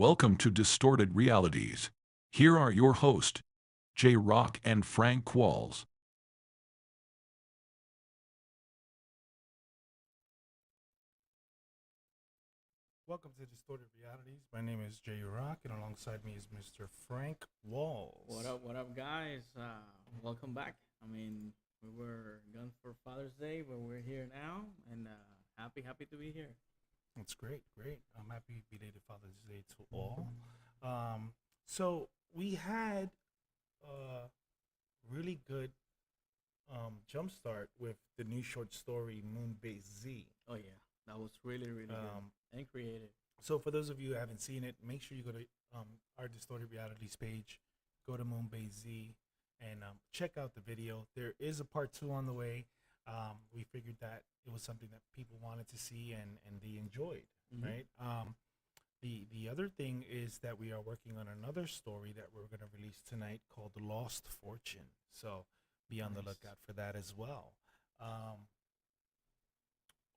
Welcome to Distorted Realities. Here are your hosts, J Rock and Frank Qualls. Welcome to Distorted Realities. My name is Jay Rock, and alongside me is Mr. Frank Walls. What up, guys? Welcome back. I mean, we were gone for Father's Day, but we're here now, and happy to be here. That's great, great. I'm happy belated Father's Day to all. So we had a really good jumpstart with the new short story Moonbase Z. Oh yeah, that was really good and creative. So for those of you who haven't seen it, make sure you go to our Distorted Realities page, go to Moonbase Z, and check out the video. There is a part 2 on the way. We figured that it was something that people wanted to see and they enjoyed, right? The other thing is that we are working on another story that we're going to release tonight called The Lost Fortune. So be on the lookout for that as well.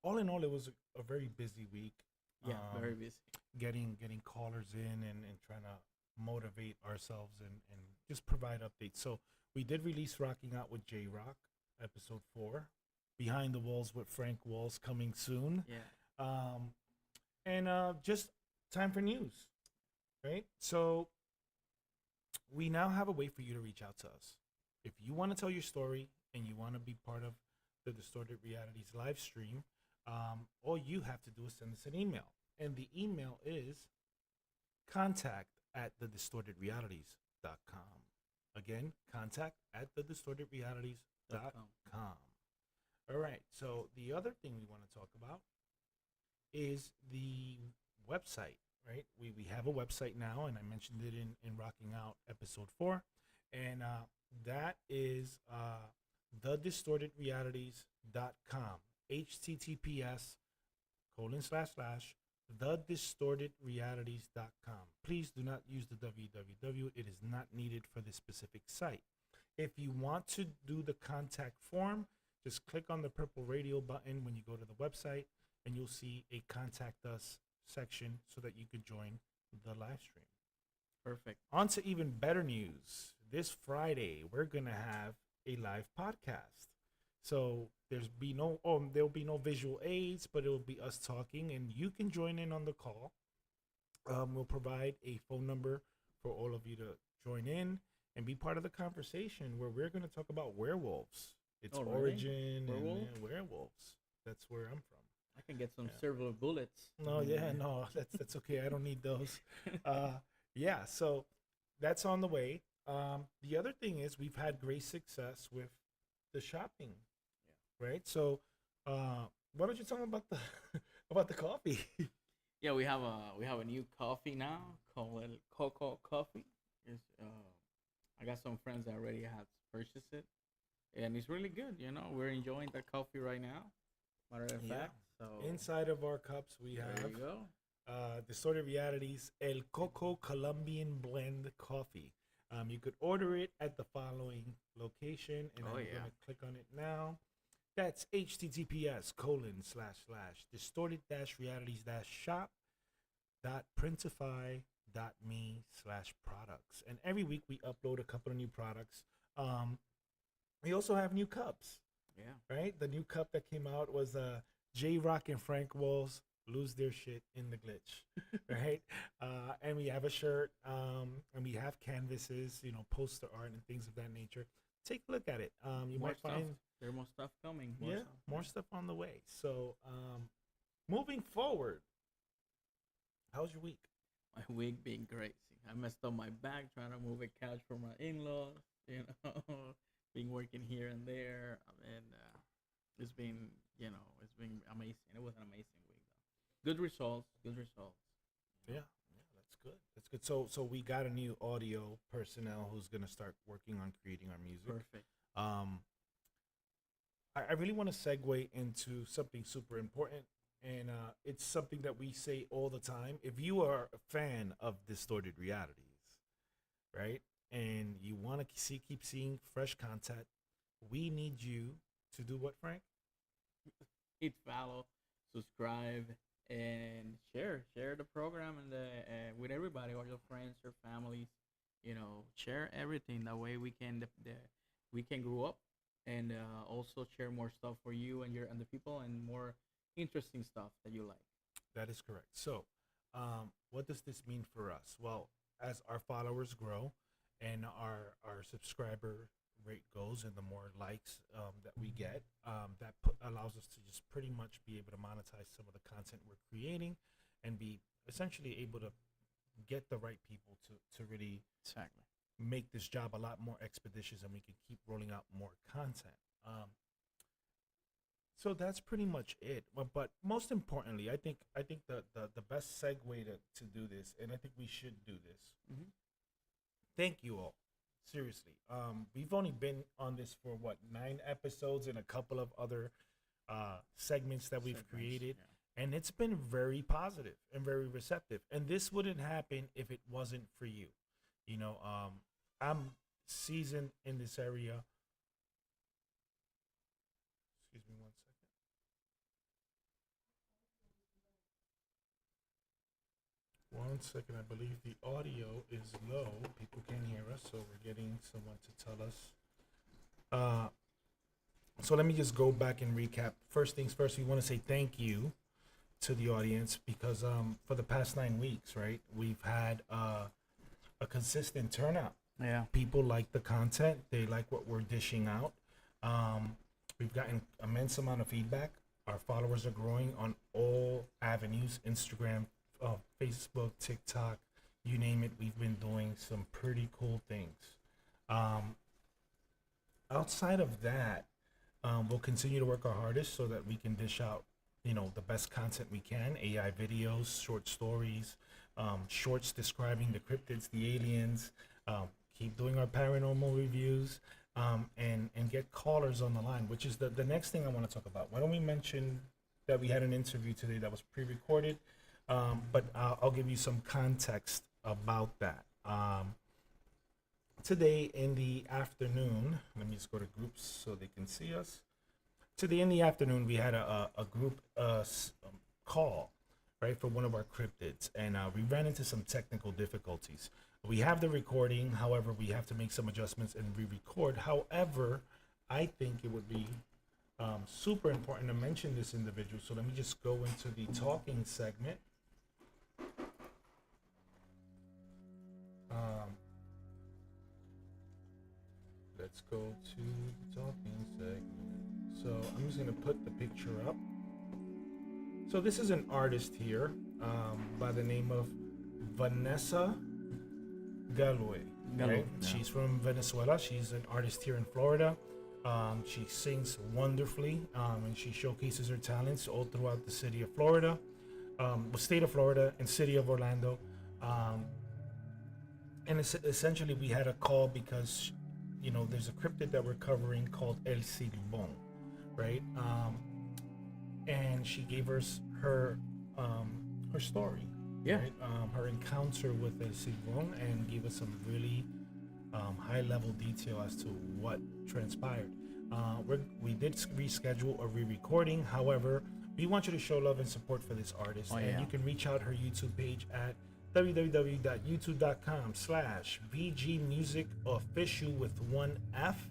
All in all, it was a very busy week. Yeah, very busy. Getting callers and trying to motivate ourselves and just provide updates. So we did release Rocking Out with J Rock, episode 4. Behind the Walls with Frank Walls coming soon. Yeah. And just time for news, right? So we now have a way for you to reach out to us. If you want to tell your story and you want to be part of the Distorted Realities live stream, all you have to do is send us an email. And the email is contact@thedistortedrealities.com. Again, contact@thedistortedrealities.com. All right. So the other thing we want to talk about is the website, right? We have a website now, and I mentioned it in Rocking Out episode 4. And that is thedistortedrealities.com. https://thedistortedrealities.com. Please do not use the www. It is not needed for this specific site. If you want to do the contact form, just click on the purple radio button when you go to the website, and you'll see a contact us section so that you could join the live stream. Perfect. On to even better news. This Friday, we're going to have a live podcast. So there'll be no visual aids, but it will be us talking, and you can join in on the call. We'll provide a phone number for all of you to join in and be part of the conversation where we're going to talk about werewolves, its Oh, really? origin, Werewolf? and werewolves. That's where I'm from. I can get some servo bullets. No, no, that's okay. I don't need those. Yeah, so that's on the way. The other thing is we've had great success with the shopping, right? So, why don't you tell me about the about the coffee? Yeah, we have a new coffee now called El Coco Coffee. It's, I got some friends that already have purchased it, and it's really good. You know, we're enjoying that coffee right now. Matter of Yeah. fact, so Inside of our cups, we there have you go. Distorted Realities El Coco Colombian Blend Coffee. You could order it at the following location, and I'm going to click on it now. That's https://distorted-realities-shop.printify.me/products. And every week we upload a couple of new products. We also have new cups, Yeah. right? The new cup that came out was J Rock and Frank Walls lose their shit in the glitch, right? And we have a shirt, and we have canvases, poster art and things of that nature. Take a look at it. You More might stuff. find There's more stuff coming. more stuff on the way. So, moving forward, how's your week? My week being crazy. I messed up my back trying to move a couch for my in-laws. You know, been working here and there, and it's been amazing. It was an amazing week, though. Good results. Good results. Yeah, that's good. That's good. So we got a new audio personnel who's gonna start working on creating our music. Perfect. I really want to segue into something super important, and it's something that we say all the time. If you are a fan of Distorted Realities, right, and you want to keep seeing fresh content, we need you to do what, Frank? Hit follow, subscribe, and share the program and the with everybody, all your friends, your families. Share everything. That way we can grow up and also share more stuff for you and the people and more interesting stuff that you like. That is correct. So, what does this mean for us? Well, as our followers grow and our subscriber rate goes, and the more likes that we get, allows us to just pretty much be able to monetize some of the content we're creating, and be essentially able to get the right people to really Exactly. make this job a lot more expeditious, and we can keep rolling out more content. So that's pretty much it. But most importantly, I think the best segue to do this, and I think we should do this. Mm-hmm. Thank you all. Seriously. We've only been on this for what, 9 episodes and a couple of other segments that we've created. Yeah. And it's been very positive and very receptive. And this wouldn't happen if it wasn't for you. I'm seasoned in this area. Excuse me 1 second. One second, I believe the audio is low. People can't hear us, so we're getting someone to tell us. So let me just go back and recap. First things first, we want to say thank you to the audience, because for the past 9 weeks, right, we've had a consistent turnout. Yeah. People like the content. They like what we're dishing out. We've gotten immense amount of feedback. Our followers are growing on all avenues: Instagram, Facebook, TikTok, you name it. We've been doing some pretty cool things. Outside of that, we'll continue to work our hardest so that we can dish out, the best content we can: AI videos, short stories, shorts describing the cryptids, the aliens. Keep doing our paranormal reviews, and get callers on the line, which is the next thing I want to talk about. Why don't we mention that we had an interview today that was pre-recorded, but I'll give you some context about that. Today in the afternoon, let me just go to groups so they can see us. Today in the afternoon, we had a group call, right, for one of our cryptids, and we ran into some technical difficulties. We have the recording, however, we have to make some adjustments and re-record. However, I think it would be super important to mention this individual. So let me just go into the talking segment. Let's go to the talking segment. So I'm just gonna put the picture up. So this is an artist here by the name of Vanessa Galway. Right? Yeah. She's from Venezuela. She's an artist here in Florida. She sings wonderfully, and she showcases her talents all throughout the city of Florida, the state of Florida, and city of Orlando. And essentially, we had a call because, there's a cryptid that we're covering called El Silbón, right? And she gave us her story. Yeah. Right? Her encounter with El Silbón, and gave us some really high-level detail as to what transpired. We did reschedule a re-recording. However, we want you to show love and support for this artist, and you can reach out her YouTube page at www.youtube.com/VGMusicOfficial with 1F.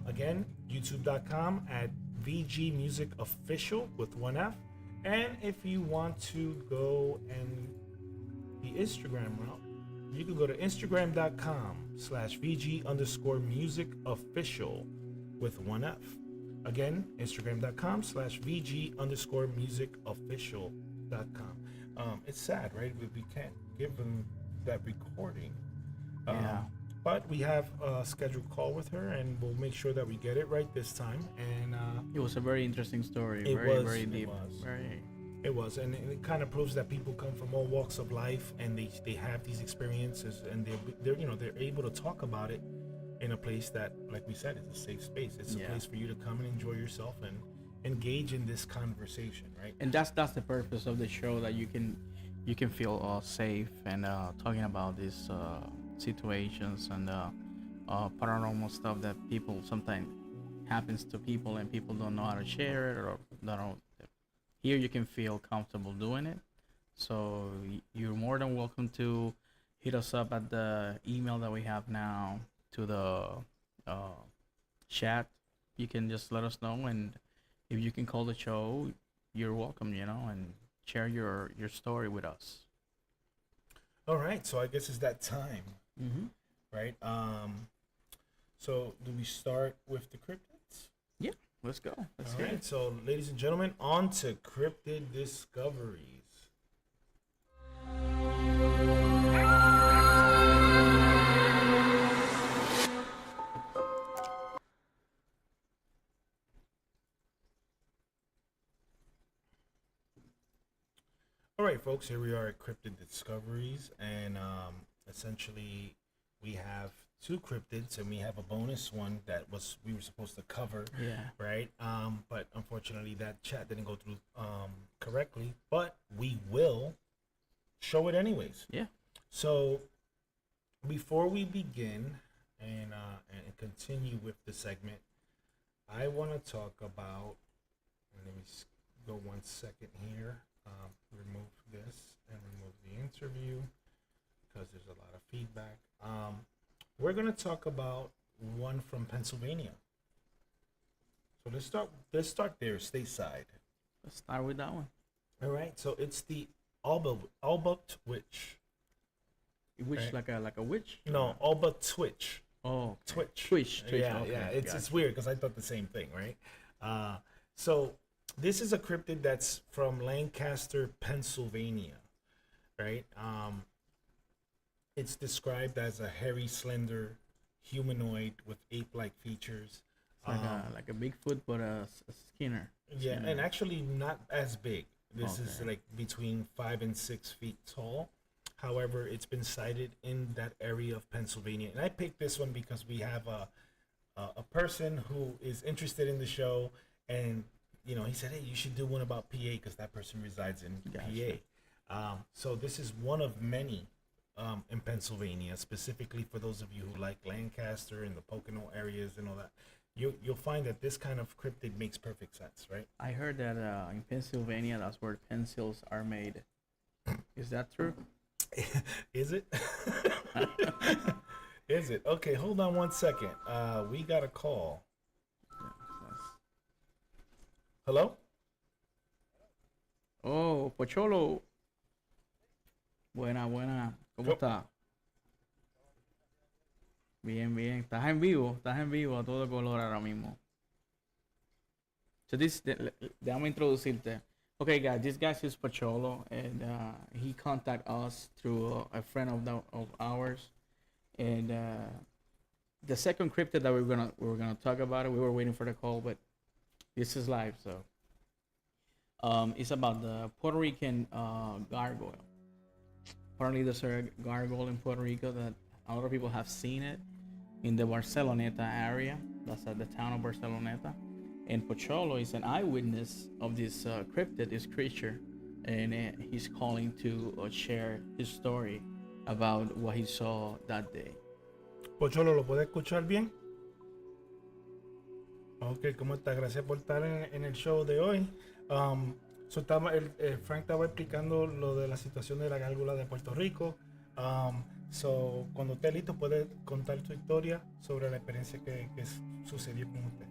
Again, youtube.com at VGMusicOfficial with 1F. And if you want to go and the Instagram route, you can go to Instagram.com/VG_musicOfficial with 1F. Again, Instagram.com/VG_musicOfficial.com. It's sad, right? We can't give them that recording. Yeah. But we have a scheduled call with her, and we'll make sure that we get it right this time. And It was a very interesting story. It Very, was, very it deep. was. Very. it was, and it kind of proves that people come from all walks of life, and they have these experiences, and they're able to talk about it in a place that, like we said, is a safe space. It's a place for you to come and enjoy yourself and engage in this conversation, right? And that's the purpose of the show, that you can feel safe and talking about these situations and paranormal stuff that people sometimes happens to people, and people don't know how to share it, or don't here you can feel comfortable doing it. So you're more than welcome to hit us up at the email that we have now, to the uh, chat. You can just let us know, and if you can call the show, you're welcome. And share your story with us. All right, so I guess it's that time, Mm-hmm. right? So do we start with the cryptids? Yeah, let's go. Let's All hear right, it. so ladies and gentlemen, on to cryptid discoveries. All right, folks, here we are at Cryptid Discoveries, and essentially we have two cryptids, and we have a bonus one that we were supposed to cover, Yeah. right? But unfortunately, that chat didn't go through correctly, but we will show it anyways. Yeah. So before we begin and continue with the segment, I want to talk about. Let me go 1 second here. Remove this and remove the interview because there's a lot of feedback. We're gonna talk about one from Pennsylvania. So let's start there, stateside. Let's start with that one. All right. So it's the Alba Twitch. Which Right. like a witch? No, Alba Twitch. Oh, okay. Twitch. Twitch. Yeah, Okay, yeah. It's gotcha. weird because I thought the same thing, right? So this is a cryptid that's from Lancaster, Pennsylvania, right? It's described as a hairy, slender humanoid with ape-like features. It's like a Bigfoot, but a Skinner. Yeah, and actually not as big. This is Okay. like between 5 and 6 feet tall. However, it's been sighted in that area of Pennsylvania, and I picked this one because we have a person who is interested in the show, and he said, "Hey, you should do one about PA because that person resides in Gotcha. PA." So this is one of many in Pennsylvania, specifically for those of you who like Lancaster and the Pocono areas and all that. You'll find that this kind of cryptid makes perfect sense, right? I heard that in Pennsylvania, that's where pencils are made. Is that true? Is it? Is it? Okay, hold on 1 second. We got a call. Yeah, that's- Hello? Oh, Pocholo. Buena, buena. ¿Cómo Yo- está? Bien, bien. Estás en vivo a todo color ahora mismo. So déjame introducirte. Okay, guys, this guy is Pocholo, and he contacted us through a friend of ours, and the second cryptid that we were gonna talk about it. We were waiting for the call, but this is live, so it's about the Puerto Rican gargoyle. Apparently, there's a gargoyle in Puerto Rico that a lot of people have seen it in the Barceloneta area. That's at the town of Barceloneta. And Pocholo is an eyewitness of this cryptid, this creature, and he's calling to share his story about what he saw that day. Pocholo, ¿lo puede escuchar bien? Ok, ¿cómo está? Gracias por estar en el show de hoy. Frank estaba explicando lo de la situación de la gárgola de Puerto Rico. So, cuando esté listo, puede contar su historia sobre la experiencia que sucedió con usted.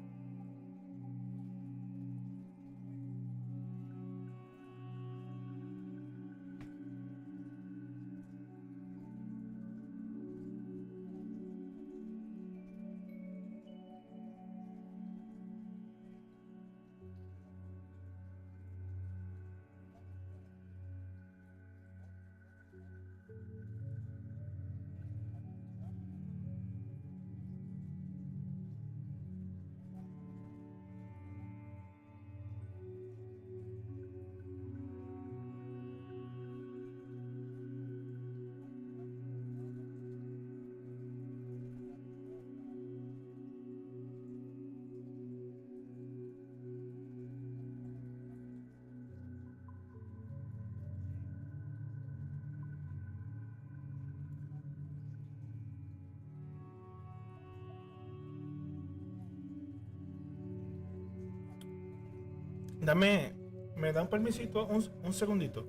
Dame ¿Me dan permisito? Un segundito.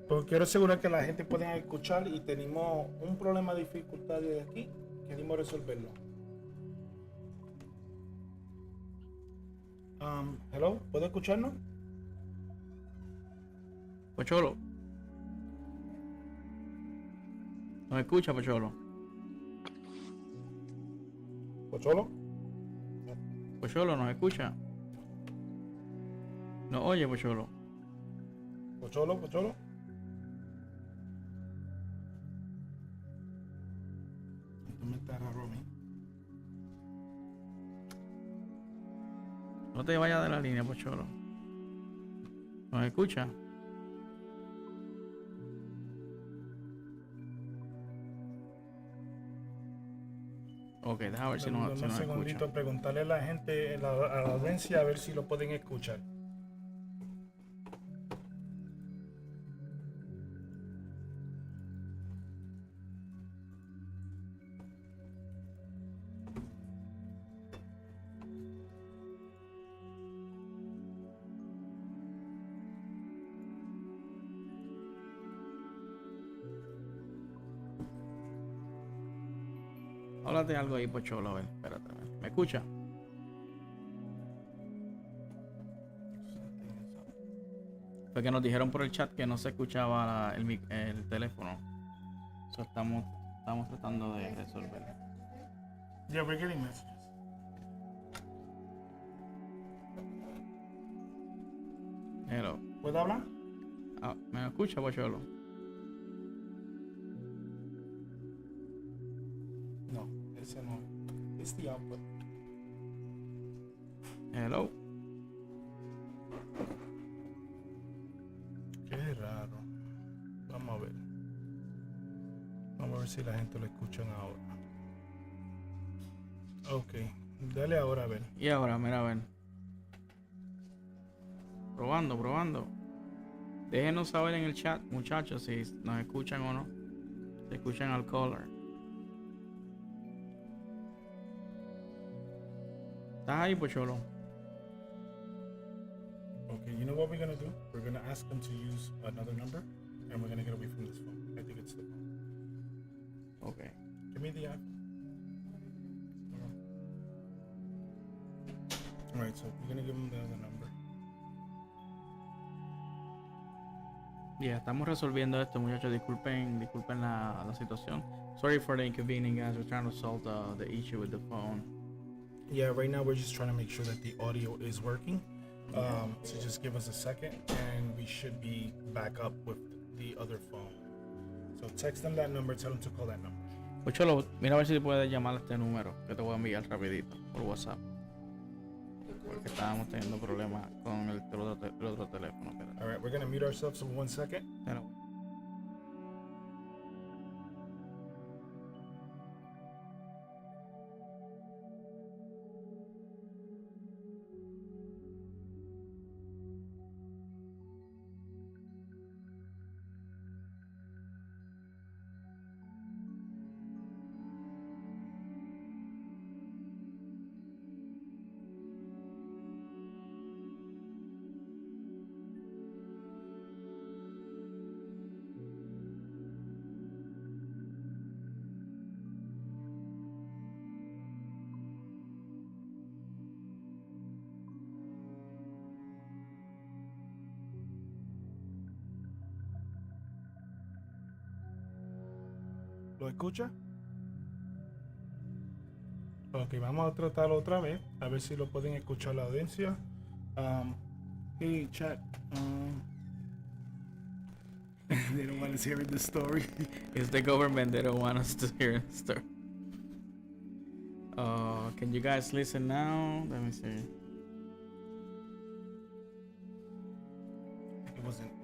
Porque quiero asegurar que la gente pueda escuchar y tenemos un problema de dificultad de aquí. Queremos resolverlo. Hello, ¿puedo escucharnos? Pocholo. ¿Nos escucha, Pocholo? ¿Pocholo? Pocholo, ¿nos escucha? ¿No oye, Pocholo? ¿Pocholo? ¿Pocholo? Esto me está raro a mí. No te vayas de la línea, Pocholo. ¿Nos escucha? Ok, déjame ver si Dame nos un escucha. segundito, preguntarle a la gente, a la audiencia, a ver si lo pueden escuchar. Háblate algo ahí, Pocholo, a ver, espérate, a ver. ¿Me escucha? Fue que nos dijeron por el chat que no se escuchaba el teléfono. Eso estamos tratando de resolverlo. Yeah, we're getting messages. Hello. ¿Puedo hablar? Ah, ¿me escucha, Pocholo? No, ese no. It's the output. Hello. Qué raro. Vamos a ver. Vamos a ver si la gente lo escuchan ahora. Ok, dale ahora a ver. Y ahora, mira, a ver. Probando. Déjenos saber en el chat, muchachos, si nos escuchan o no. Si escuchan al caller. ¿Estás ahí, Pocholo? Okay, you know what we're gonna do? We're gonna ask them to use another number, and we're gonna get away from this phone. I think it's the phone. Ok. Give me the iPhone. All right, so we're gonna give them the other number. Ya, estamos resolviendo esto, muchachos. Disculpen la situación. Sorry for the inconvenience, guys. We're trying to solve the issue with the phone. Yeah, right now we're just trying to make sure that the audio is working. So just give us a second, and we should be back up with the other phone. So text them that number. Tell them to call that number. Pocholo, mira a ver si puedes llamar a este número que te voy a enviar rapidito por WhatsApp. Porque estábamos teniendo problemas con el otro teléfono. Espérate. All right, we're gonna mute ourselves for 1 second. Pero- ¿Lo escucha? Ok, vamos a tratarlo otra vez, a ver si lo pueden escuchar la audiencia. Hey, chat. They don't want us hearing the story. It's the government. They don't want us to hear the story. Can you guys listen now? Let me see. It wasn't on.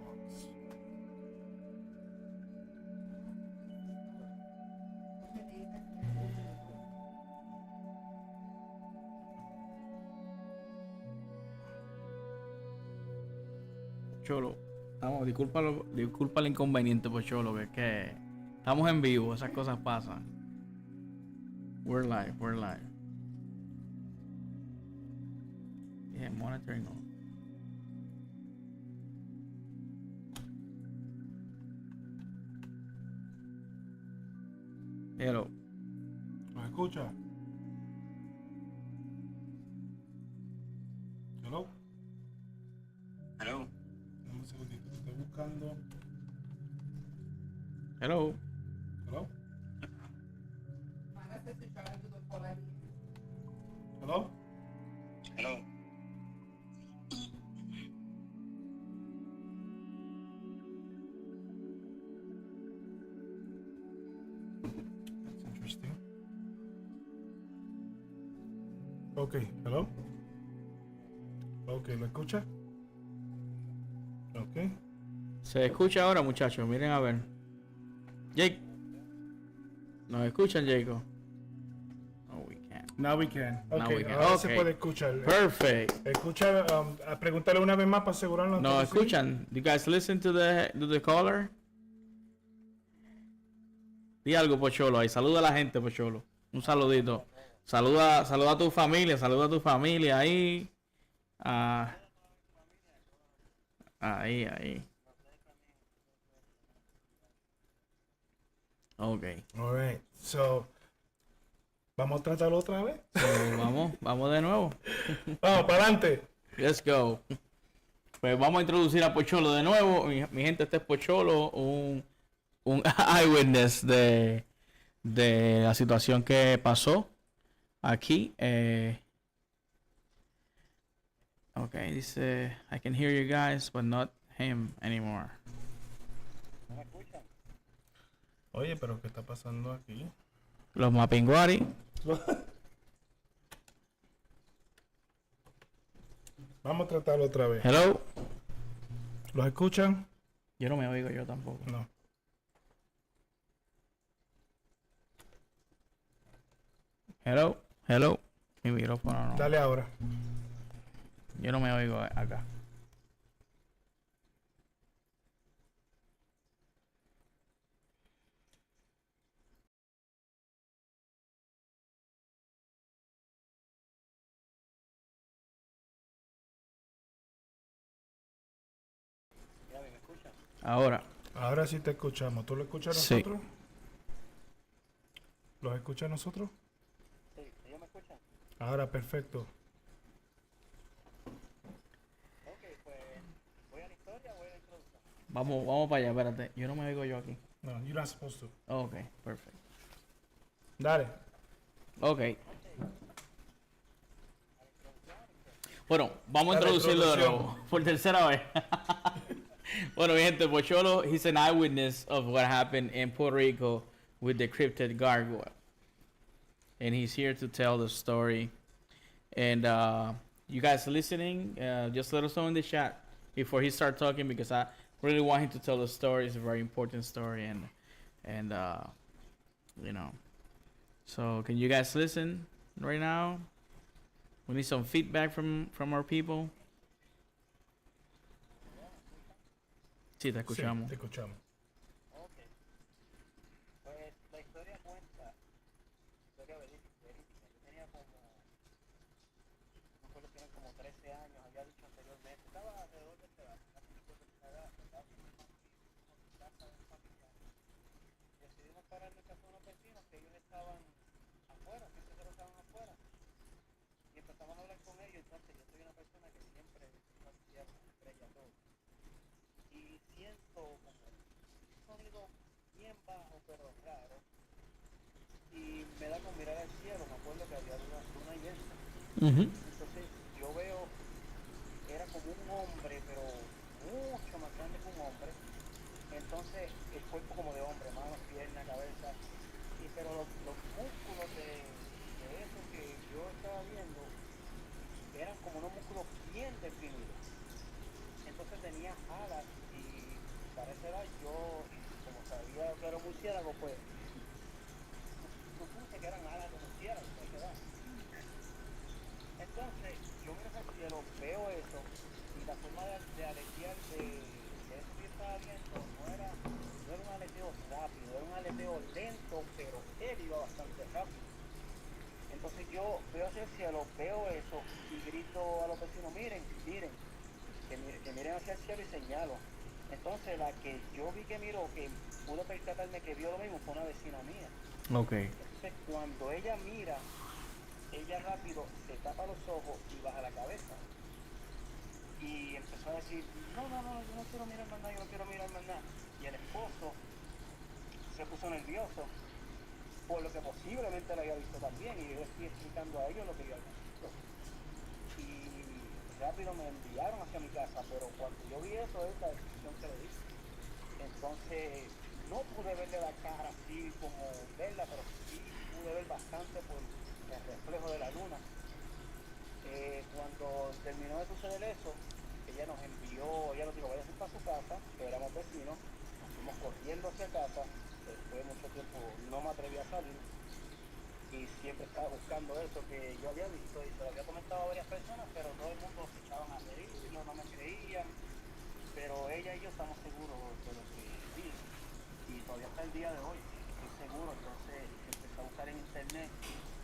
Cholo, disculpa el inconveniente, por Cholo, que es que estamos en vivo, esas cosas pasan. We're live. Yeah, monitoring on. Hello. ¿Nos escucha? Hello. Hello. Dame un segundito, estoy buscando. Hello. Hello. Hello. Hello. That's interesting. Okay, hello. Okay, ¿lo escucha? Okay. ¿Se escucha ahora, muchachos? Miren a ver. Jake. ¿Nos escuchan, Jacob? No, we can't. Now we can. Now Okay, we can. ahora se Okay. puede escuchar. Perfect. Escucha, pregúntale una vez más para asegurarnos. ¿Nos antes de seguir. escuchan? Do you guys listen to the caller? Di algo, Pocholo, ahí. Saluda a la gente, Pocholo. Un saludito. Saluda a tu familia, saluda a tu familia ahí. Ah, ahí. Ok. All right. So, vamos a tratarlo otra vez. So, vamos de nuevo. Vamos, para adelante. Let's go. Pues vamos a introducir a Pocholo de nuevo. Mi gente, este es Pocholo, un eyewitness de la situación que pasó aquí. Ok, dice, I can hear you guys, but not him anymore. Oye, pero ¿qué está pasando aquí? Los Mapinguari. Vamos a tratarlo otra vez. Hello. ¿Los escuchan? Yo no me oigo yo tampoco. No. Hello. Mi micrófono no. Dale ahora. Yo no me oigo acá. ¿Me escuchan? Ahora. Ahora sí te escuchamos. ¿Tú lo escuchas a Sí. nosotros? ¿Los escuchas a nosotros? Sí, ¿ellos me escuchan? Ahora, perfecto. Ok, pues, ¿voy a la historia o voy a la introducción? Vamos para allá, espérate. Yo no me oigo yo aquí. No, you're not supposed to. Ok, perfecto. Dale. Ok. Bueno, vamos a Dale, introducirlo de introducción. nuevo. Por tercera vez. Bueno, mi gente, Pocholo, he's an eyewitness of what happened in Puerto Rico with the cryptid gargoyle. And he's here to tell the story. And you guys listening, just let us know in the chat before he starts talking, because I really want him to tell the story. It's a very important story, and you know. So can you guys listen right now? We need some feedback from our people. Sí, te escuchamos. Sí, te escuchamos. Ok. Pues, la historia cuenta, historia verídica. Yo tenía como, no recuerdo si eran como 13 años, había dicho anteriormente. Estaba alrededor de esta edad, casi recuerdo esta edad, estaba con mi casa de un familiar. Decidimos parar en casa de unos vecinos que ellos estaban afuera, siempre se lo estaban afuera. Y empezamos a hablar con ellos. Entonces yo soy una persona que siempre hacía una estrella todo. Y siento como un sonido bien bajo pero raro. Y me da con mirar al cielo. Me acuerdo que había una luna llena. Entonces yo veo, era como un hombre, pero mucho más grande que un hombre. Entonces el cuerpo como de hombre, manos, piernas, cabeza. Y pero los músculos de eso que yo estaba viendo eran como unos músculos bien definidos. Entonces tenía alas y para esa edad yo, como sabía que era un murciélago, pues supuse que eran alas de murciélago para esa edad. Entonces yo miro hacia el cielo, veo eso y la forma de aletear de eso que yo estaba viendo no era un aleteo rápido, era un aleteo lento, pero él iba bastante rápido. Entonces yo veo hacia el cielo, veo eso y grito a los vecinos, miren, que miren hacia el cielo y señalo. Entonces la que yo vi que miró, que pudo percatarme que vio lo mismo, fue una vecina mía. Okay. Entonces, cuando ella mira, ella rápido se tapa los ojos y baja la cabeza. Y empezó a decir, no, no, no, yo no quiero mirar más nada, yo no quiero mirar más nada. Y el esposo se puso nervioso por lo que posiblemente lo había visto también, y yo le estoy explicando a ellos lo que yo había visto. Y rápido me enviaron hacia mi casa, pero cuando yo vi eso es la descripción que le di. Entonces no pude verle la cara así como verla, pero sí pude ver bastante por el reflejo de la luna. Cuando terminó de suceder eso, ella nos envió, ella nos dijo, váyase para su casa, que éramos vecinos, nos fuimos corriendo hacia casa. Después de mucho tiempo no me atreví a salir y siempre estaba buscando eso que yo había visto, y se lo había comentado a varias personas, pero todo el mundo se echaban a reír, no me creían, pero ella y yo estamos seguros de lo que vi, y todavía hasta el día de hoy estoy seguro. Entonces empecé a buscar en internet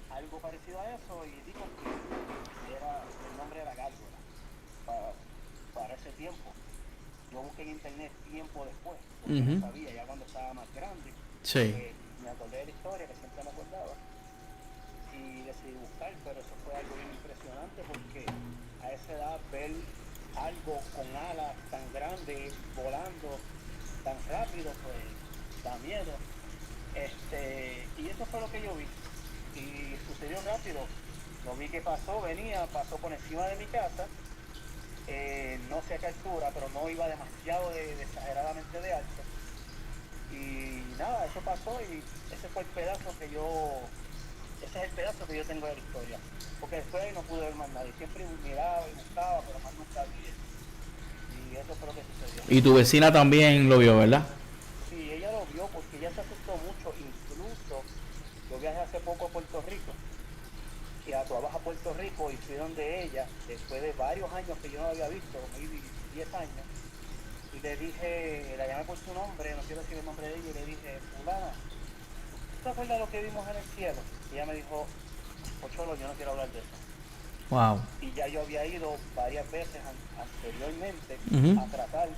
algo parecido a eso y digo que era el nombre de la gárgola para ese tiempo. Yo busqué en internet tiempo después, porque no sabía, ya cuando estaba más grande. Sí. Me acordé de la historia, que siempre me acordaba, y decidí buscar, pero eso fue algo bien impresionante, porque a esa edad ver algo con alas tan grandes, volando tan rápido, pues da miedo. Y eso fue lo que yo vi, y sucedió rápido. Lo vi que pasó por encima de mi casa. No sé a qué altura, pero no iba demasiado de exageradamente de alto. Y nada, eso pasó, y ese es el pedazo que yo tengo de la historia. Porque después ahí no pude ver más nadie. Siempre miraba y buscaba, pero más nunca vi. Y eso fue lo que sucedió. Y tu vecina también lo vio, ¿verdad? Sí, ella lo vio porque ella se asustó mucho. Incluso yo viajé hace poco a Puerto Rico, y a trabajar a Puerto Rico, y fui donde ella, después de varios años que yo no la había visto, maybe 10 años, y le dije, la llamé por su nombre, no quiero decir el nombre de ella, y le dije, fulana, ¿tú te acuerdas de lo que vimos en el cielo? Y ella me dijo, Pocholo, yo no quiero hablar de eso. Wow. Y ya yo había ido varias veces anteriormente a tratar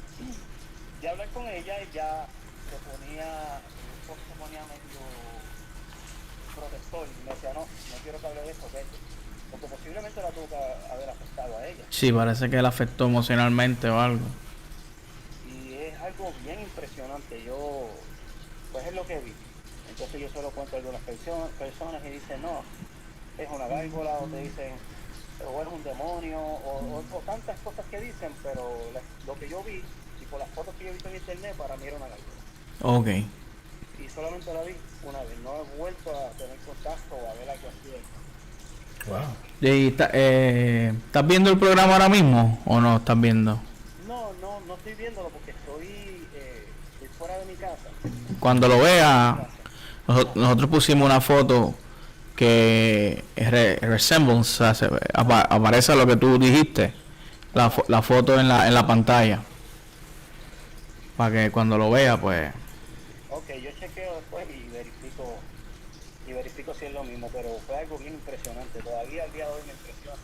de hablar con ella, y ya se ponía medio protector, y me decía, no quiero que hable de eso, vete, porque posiblemente la tuvo que haber afectado a ella. Sí, parece que la afectó emocionalmente o algo. Y es algo bien impresionante. Yo, pues es lo que vi. Entonces yo se lo cuento a algunas personas y dicen, no, es una gárgola, o te dicen, o es un demonio, o tantas cosas que dicen, pero lo que yo vi, y por las fotos que yo he visto en internet, para mí era una gárgola. Ok. Y solamente la vi una vez, no he vuelto a tener contacto o a ver algo así de... Wow. ¿Y estás viendo el programa ahora mismo o no estás viendo? No estoy viéndolo porque estoy fuera de mi casa. Cuando lo veas, nosotros pusimos una foto que resemblance, aparece lo que tú dijiste, la foto en la pantalla, para que cuando lo vea, pues... Ok, yo chequeo después y verifico si es lo mismo, pero fue algo bien impresionante. Todavía al día de hoy me impresiona,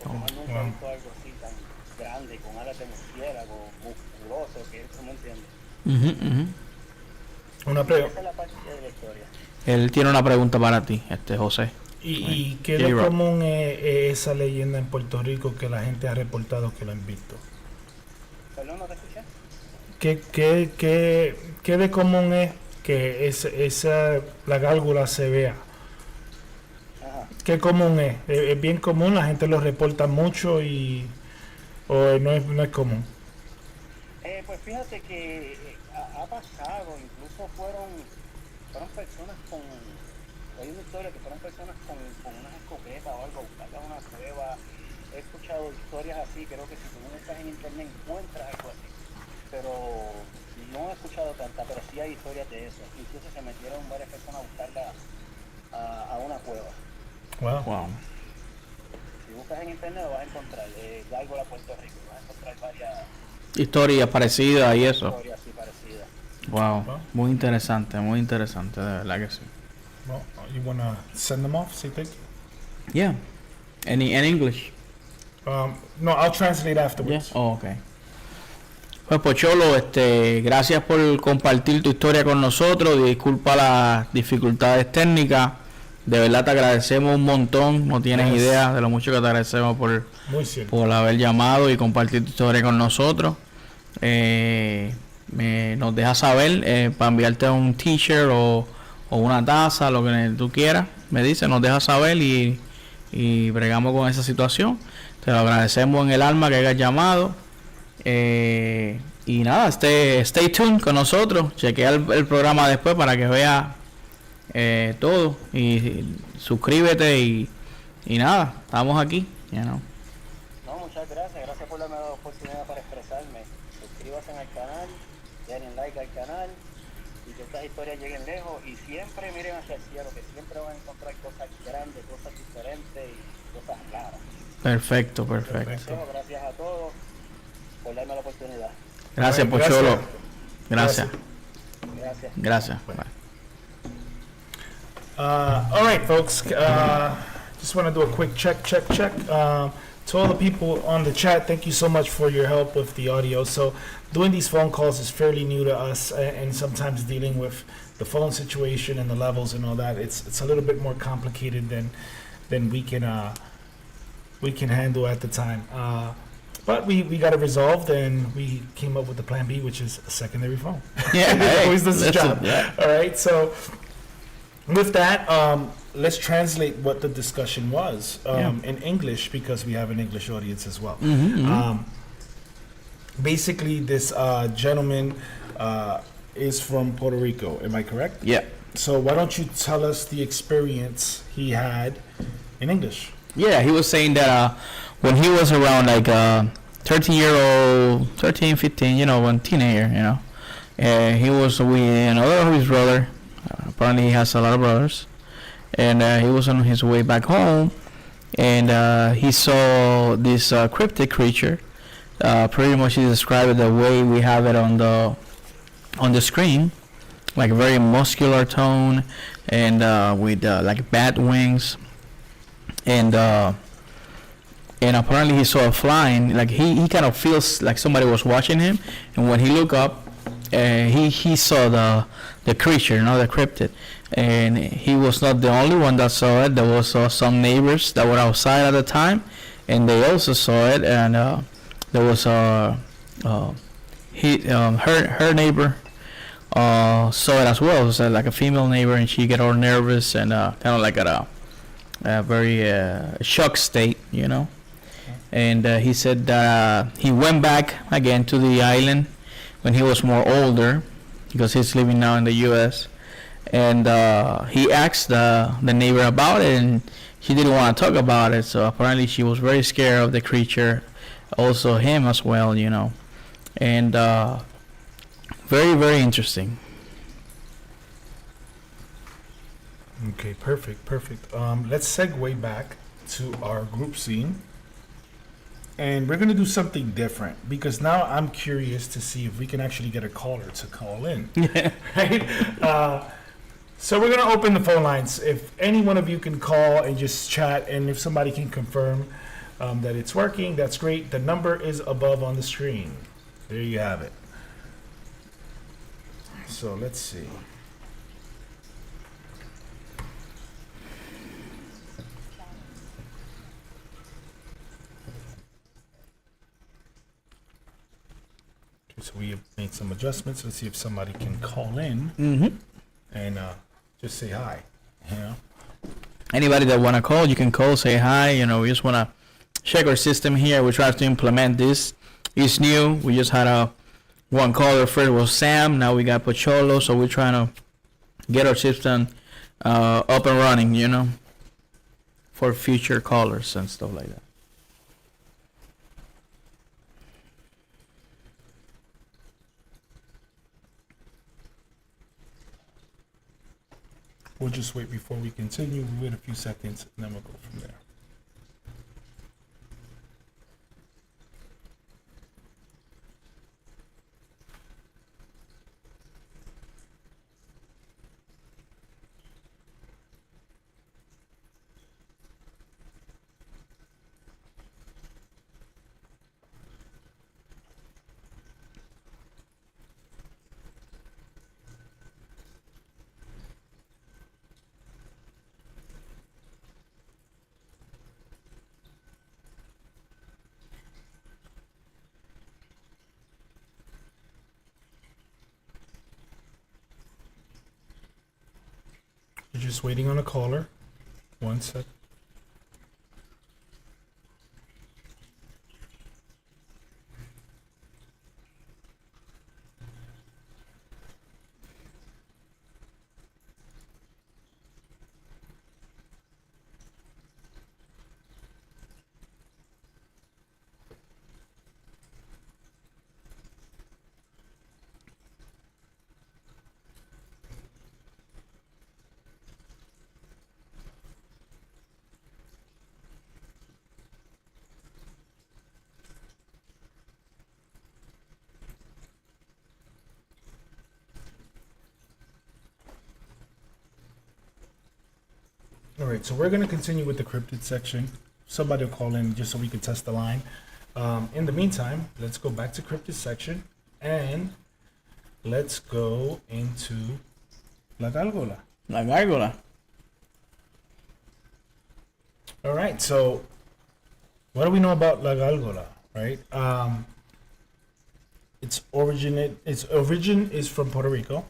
porque más nunca he visto algo así tan grande, con alas de murciélago, musculoso, que eso, ¿me entiendes? Una pregunta. Esa es la parte de la historia. Él tiene una pregunta para ti, José. ¿Y qué de común es esa leyenda en Puerto Rico que la gente ha reportado que lo han visto? ¿Perdón, no te escuché? ¿Qué de común es que la gárgola se vea? Ajá. ¿Qué común es? ¿Es bien común? ¿La gente lo reporta mucho o no es común? Pues fíjate que ha pasado, incluso fueron personas hay una historia que fueron personas con unas escopetas o algo, buscando una prueba. He escuchado historias así, creo que si tú buscas en internet encuentras algo así, pero no he escuchado tanta, pero sí hay historias de eso. Incluso se metieron varias personas a buscarla a una cueva. Wow. Si buscas en internet lo vas a encontrar, Gárgola Puerto Rico, vas a encontrar varias Historias parecidas y eso. historias así parecidas. Wow. Muy interesante, de verdad que sí. Well, you wanna send them off? Say thank you. Yeah. In English. No, I'll translate afterwards. Yeah. Oh, okay. Pues Pocholo, gracias por compartir tu historia con nosotros. Disculpa las dificultades técnicas. De verdad te agradecemos un montón. No tienes Yes. idea de lo mucho que te agradecemos Muy cierto. por haber llamado y compartir tu historia con nosotros. Nos dejas saber para enviarte un t-shirt o una taza, lo que tú quieras. Me dice, nos dejas saber y bregamos con esa situación. Te lo agradecemos en el alma que hayas llamado. Y nada, stay tuned con nosotros. Chequea el programa después para que vea todo. Y suscríbete y nada, estamos aquí. No, muchas gracias. Gracias por darme la oportunidad para expresarme. Suscríbanse al canal, denle like al canal y que estas historias lleguen lejos. Y siempre miren hacia el cielo, que siempre van a encontrar cosas grandes, cosas diferentes y cosas claras. Perfecto. Gracias a todos por darme la oportunidad. Gracias, Bueno, Pocholo. Gracias. Gracias. Bye. All right, folks. Just want to do a quick check. To all the people on the chat, thank you so much for your help with the audio. So, doing these phone calls is fairly new to us, and sometimes dealing with the phone situation and the levels and all that, it's a little bit more complicated than we can handle at the time. But we got it resolved, and we came up with the plan B, which is a secondary phone. Yeah, It always does the job. yeah. All right, so with that, let's translate what the discussion was in English, because we have an English audience as well. Basically, this gentleman is from Puerto Rico. Am I correct? Yeah. So why don't you tell us the experience he had in English? Yeah, he was saying that when he was around like 13, 15, when teenager, he was with another of his brother. Apparently he has a lot of brothers. And he was on his way back home, and he saw this cryptid creature. Pretty much he described it the way we have it on the screen, like a very muscular tone, and with like bat wings. And apparently he saw it flying. Like he kind of feels like somebody was watching him. And when he looked up, he saw the creature, the cryptid. And he was not the only one that saw it. There was some neighbors that were outside at the time, and they also saw it. And there was her neighbor saw it as well. So like a female neighbor, and she got all nervous and kind of like at a very shocked state, And he said that he went back again to the island when he was more older, because he's living now in the U.S. And he asked the neighbor about it, and she didn't want to talk about it. So apparently she was very scared of the creature, also him as well, And very, very interesting. Okay, perfect. Let's segue back to our group scene. And we're going to do something different, because now I'm curious to see if we can actually get a caller to call in. Right? So we're going to open the phone lines. If any one of you can call and just chat, and if somebody can confirm that it's working, that's great. The number is above on the screen. There you have it. So let's see. So we have made some adjustments. Let's see if somebody can call in and just say hi. Anybody that want to call, you can call, say hi. We just want to check our system here. We try to implement this. It's new. We just had one caller. First was Sam. Now we got Pocholo. So we're trying to get our system up and running, for future callers and stuff like that. We'll just wait before we continue. We'll wait a few seconds, and then we'll go from there. just waiting on a caller. One sec. All right, so we're going to continue with the cryptid section. Somebody will call in just so we can test the line. In the meantime, let's go back to cryptid section and let's go into La Gárgola. La gárgola. All right, so what do we know about La Gárgola, right? Its origin is from Puerto Rico,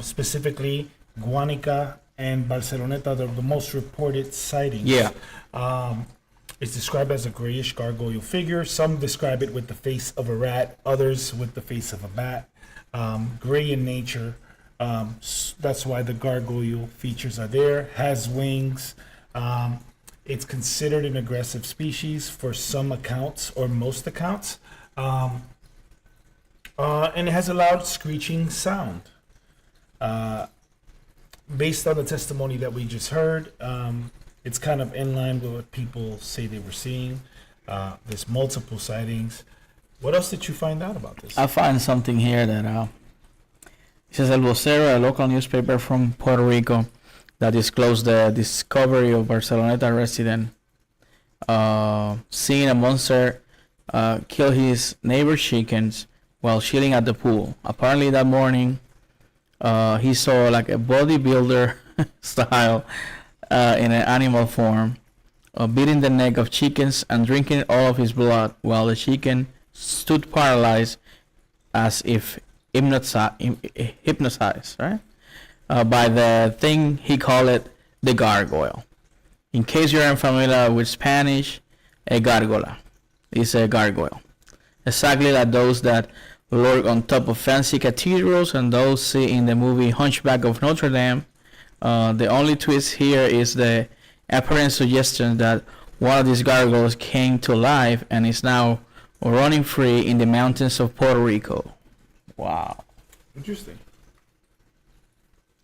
specifically Guanica and Barceloneta, the most reported sightings. Yeah. It's described as a grayish gargoyle figure. Some describe it with the face of a rat, others with the face of a bat. Gray in nature. That's why the gargoyle features are there. Has wings. It's considered an aggressive species for some accounts or most accounts. And it has a loud screeching sound. Based on the testimony that we just heard, it's kind of in line with what people say they were seeing. There's multiple sightings. What else did you find out about this? I find something here that it says El Vocero, a local newspaper from Puerto Rico, that disclosed the discovery of Barceloneta resident seeing a monster kill his neighbor's chickens while chilling at the pool. Apparently that morning, he saw like a bodybuilder style in an animal form, beating the neck of chickens and drinking all of his blood while the chicken stood paralyzed as if hypnotized, right? By the thing he called it the gargoyle. In case you're unfamiliar with Spanish, a gárgola is a gargoyle. Exactly like those that lurk on top of fancy cathedrals and those seen in the movie Hunchback of Notre Dame. The only twist here is the apparent suggestion that one of these gargoyles came to life and is now running free in the mountains of Puerto Rico. Wow, Interesting.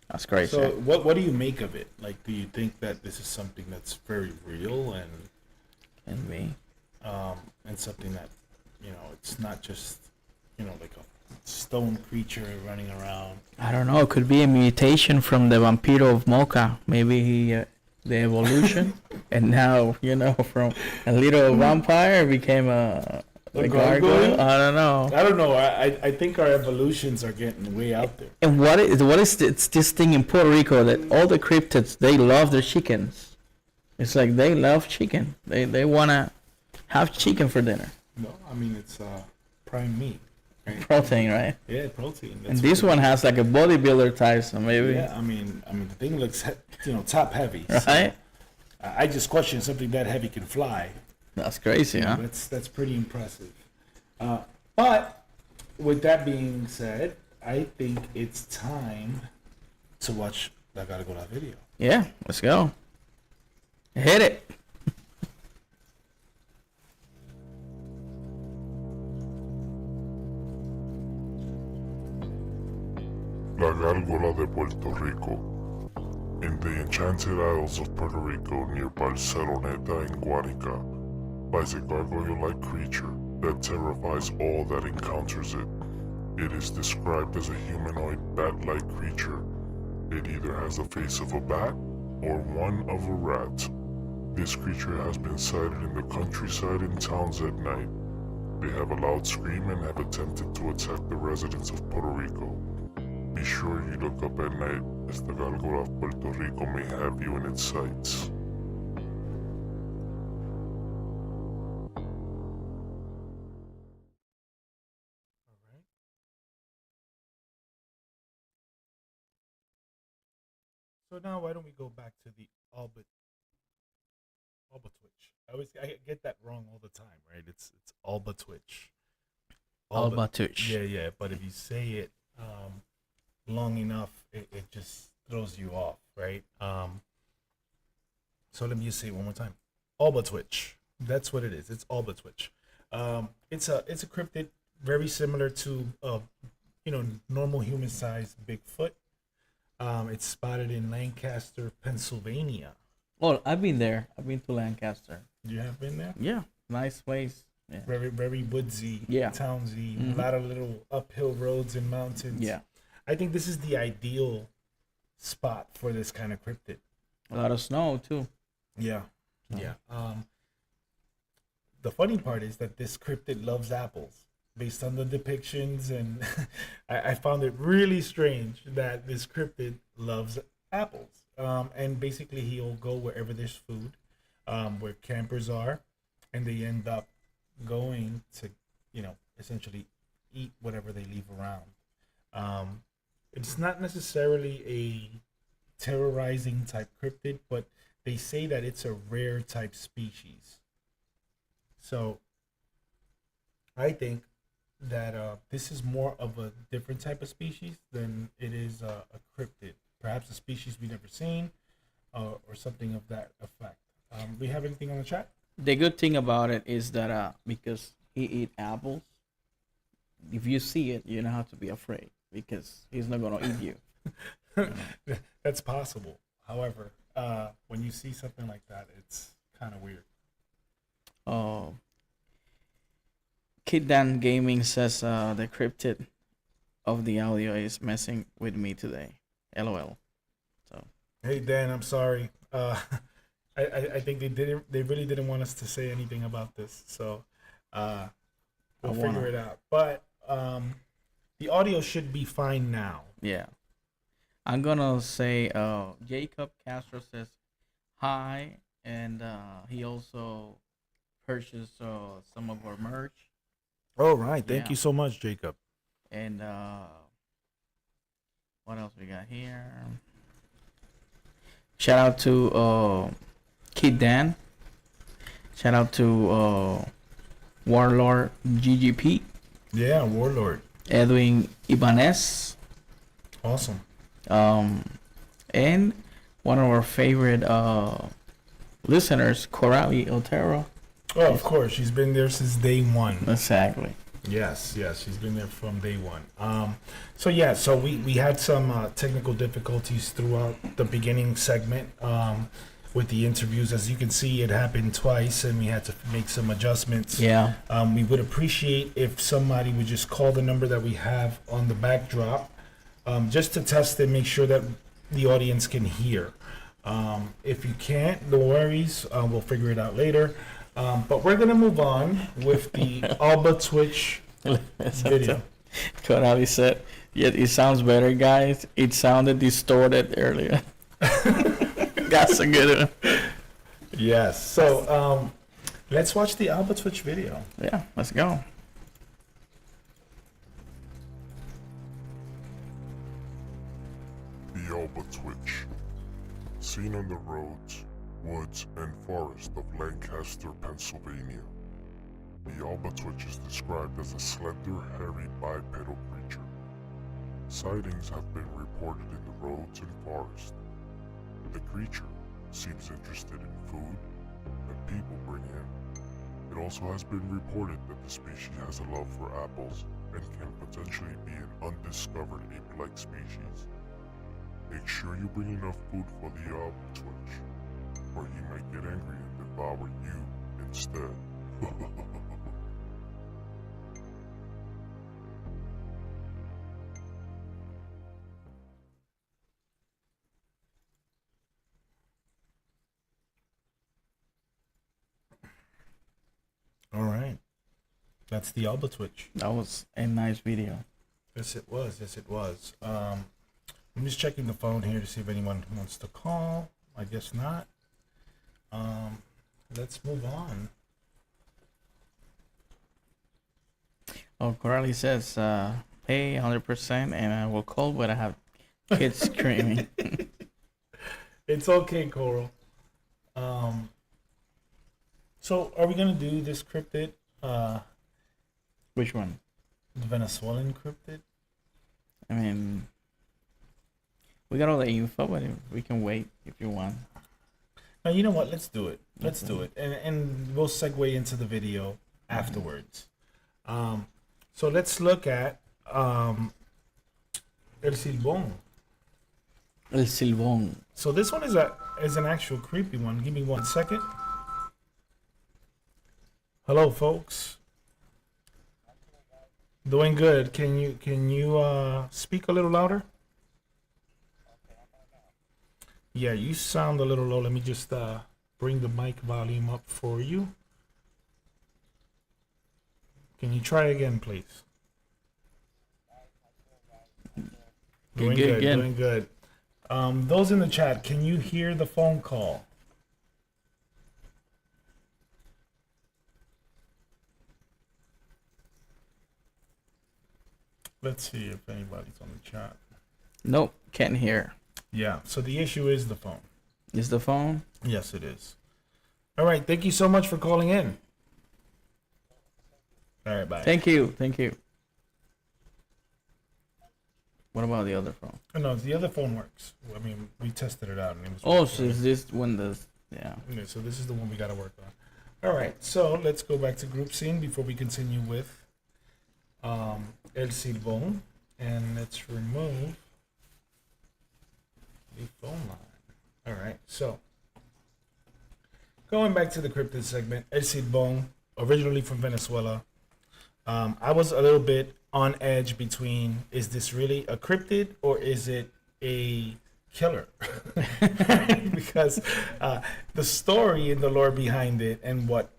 that's crazy. So, what do you make of it? Like, do you think that this is something that's very real And and something that, it's not just, like a stone creature running around? I don't know. It could be a mutation from the Vampiro of Mocha. Maybe he, the evolution, and now from a little vampire became a gargoyle. I don't know. I don't know. I think our evolutions are getting way out there. And what is this thing in Puerto Rico that all the cryptids, they love their chickens? It's like they love chicken. They wanna have chicken for dinner. No, I mean it's prime meat. Right? Protein, right? Yeah, protein. And this one has like a bodybuilder type, so maybe. Yeah, I mean the thing looks top heavy. So Right? I just question something that heavy can fly. That's crazy, huh? That's pretty impressive. But with that being said, I think it's time to watch La Gárgola video. Yeah, let's go. Hit it. La Gárgola de Puerto Rico. In the Enchanted Isles of Puerto Rico near Barceloneta and Guanica lies a gargoyle-like creature that terrifies all that encounters it. It is described as a humanoid bat-like creature. It either has the face of a bat or one of a rat. This creature has been sighted in the countryside and towns at night. They have a loud scream and have attempted to attack the residents of Puerto Rico. Be sure you look up at night, as the Gárgola of Puerto Rico may have you in its sights. So now why don't we go back to the Alba Twitch? I get that wrong all the time, right? It's Alba Twitch. Alba Twitch. Yeah, yeah. But if you say it long enough, it just throws you off, right? So let me just say it one more time. Alba Twitch. That's what it is. It's Alba Twitch. It's a cryptid very similar to normal human sized Bigfoot. It's spotted in Lancaster, Pennsylvania. Well, I've been there. I've been to Lancaster. You have been there? Yeah, nice place. Yeah. Very, very woodsy, Yeah. townsy, Mhm. a lot of little uphill roads and mountains. Yeah. I think this is the ideal spot for this kind of cryptid. A lot of snow too. Yeah. Oh. Yeah. The funny part is that this cryptid loves apples based on the depictions, and I found it really strange that this cryptid loves apples. And basically he'll go wherever there's food, where campers are, and they end up going to, essentially eat whatever they leave around. It's not necessarily a terrorizing type cryptid, but they say that it's a rare type species. So I think that this is more of a different type of species than it is a cryptid. Perhaps a species we've never seen, or something of that effect. We have anything on the chat? The good thing about it is that because he eat apples, if you see it, you don't have to be afraid because he's not gonna eat you. That's possible. However, when you see something like that, it's kind of weird. Oh. Kid Dan Gaming says the cryptid of the audio is messing with me today. LOL. So Hey Dan, I'm sorry. I think they really didn't want us to say anything about this, so we'll figure it out. But the audio should be fine now. yeah. I'm gonna say Jacob Castro says hi, and he also purchased some of our merch. All right, thank Yeah. you so much, Jacob. And what else we got here? Shout out to Kid Dan. Shout out to Warlord GGP. Yeah, Warlord, Edwin Ibanez. awesome. And one of our favorite listeners, Coralie Otero. Oh, of course, she's been there since day one. Exactly. Yes, she's been there from day one. So we had some technical difficulties throughout the beginning segment with the interviews. As you can see, it happened twice, and we had to make some adjustments. Yeah. We would appreciate if somebody would just call the number that we have on the backdrop, just to test and make sure that the audience can hear. If you can't, no worries. We'll figure it out later. But we're gonna move on with the Alba Twitch video. Coralie said, "Yeah, it sounds better, guys. It sounded distorted earlier." That's a good one. Yes. So let's watch the Alba Twitch video. Yeah, let's go. The Alba Twitch. Seen on the roads, woods, and forests of Lancaster, Pennsylvania. The Alba Twitch is described as a slender, hairy bipedal creature. Sightings have been reported in the roads and forests. The creature seems interested in food that people bring in. It also has been reported that the species has a love for apples and can potentially be an undiscovered ape-like species. Make sure you bring enough food for the Alba Twitch, or he might get angry and devour you instead. All right. That's the Alba Twitch. That was a nice video. Yes, it was. Yes, it was. I'm just checking the phone here to see if anyone wants to call. I guess not. Let's move on. Oh, Coralie says, "Hey, 100%," and I will call, but I have kids screaming. It's okay, Coral. Um, so are we gonna do this cryptid? Which one? The Venezuelan cryptid? I mean, we got all the info, but we can wait if you want. No, you know what? Let's do it. Let's do it, and we'll segue into the video afterwards. So let's look at El Silbón. El Silbón. So this one is an actual creepy one. Give me 1 second. Hello, folks. Doing good. Can you speak a little louder? Yeah, you sound a little low. Let me just bring the mic volume up for you. Can you try again, please? Doing good. Again. Doing good. Those in the chat, can you hear the phone call? Let's see if anybody's on the chat. Nope, can't hear. Yeah, so the issue is the phone. Is the phone? Yes, it is. All right, thank you so much for calling in. All right, bye. Thank you. Thank you. What about the other phone? Oh, no, the other phone works. I mean, we tested it out. And it was Oh, working. so is this one does? Yeah. Yeah, so this is the one we got to work on. All right, so let's go back to group scene before we continue with El Silbón. And let's remove the phone line. All right, so going back to the cryptid segment, El Silbón, originally from Venezuela. I was a little bit on edge between, is this really a cryptid or is it a killer? Because the story and the lore behind it and what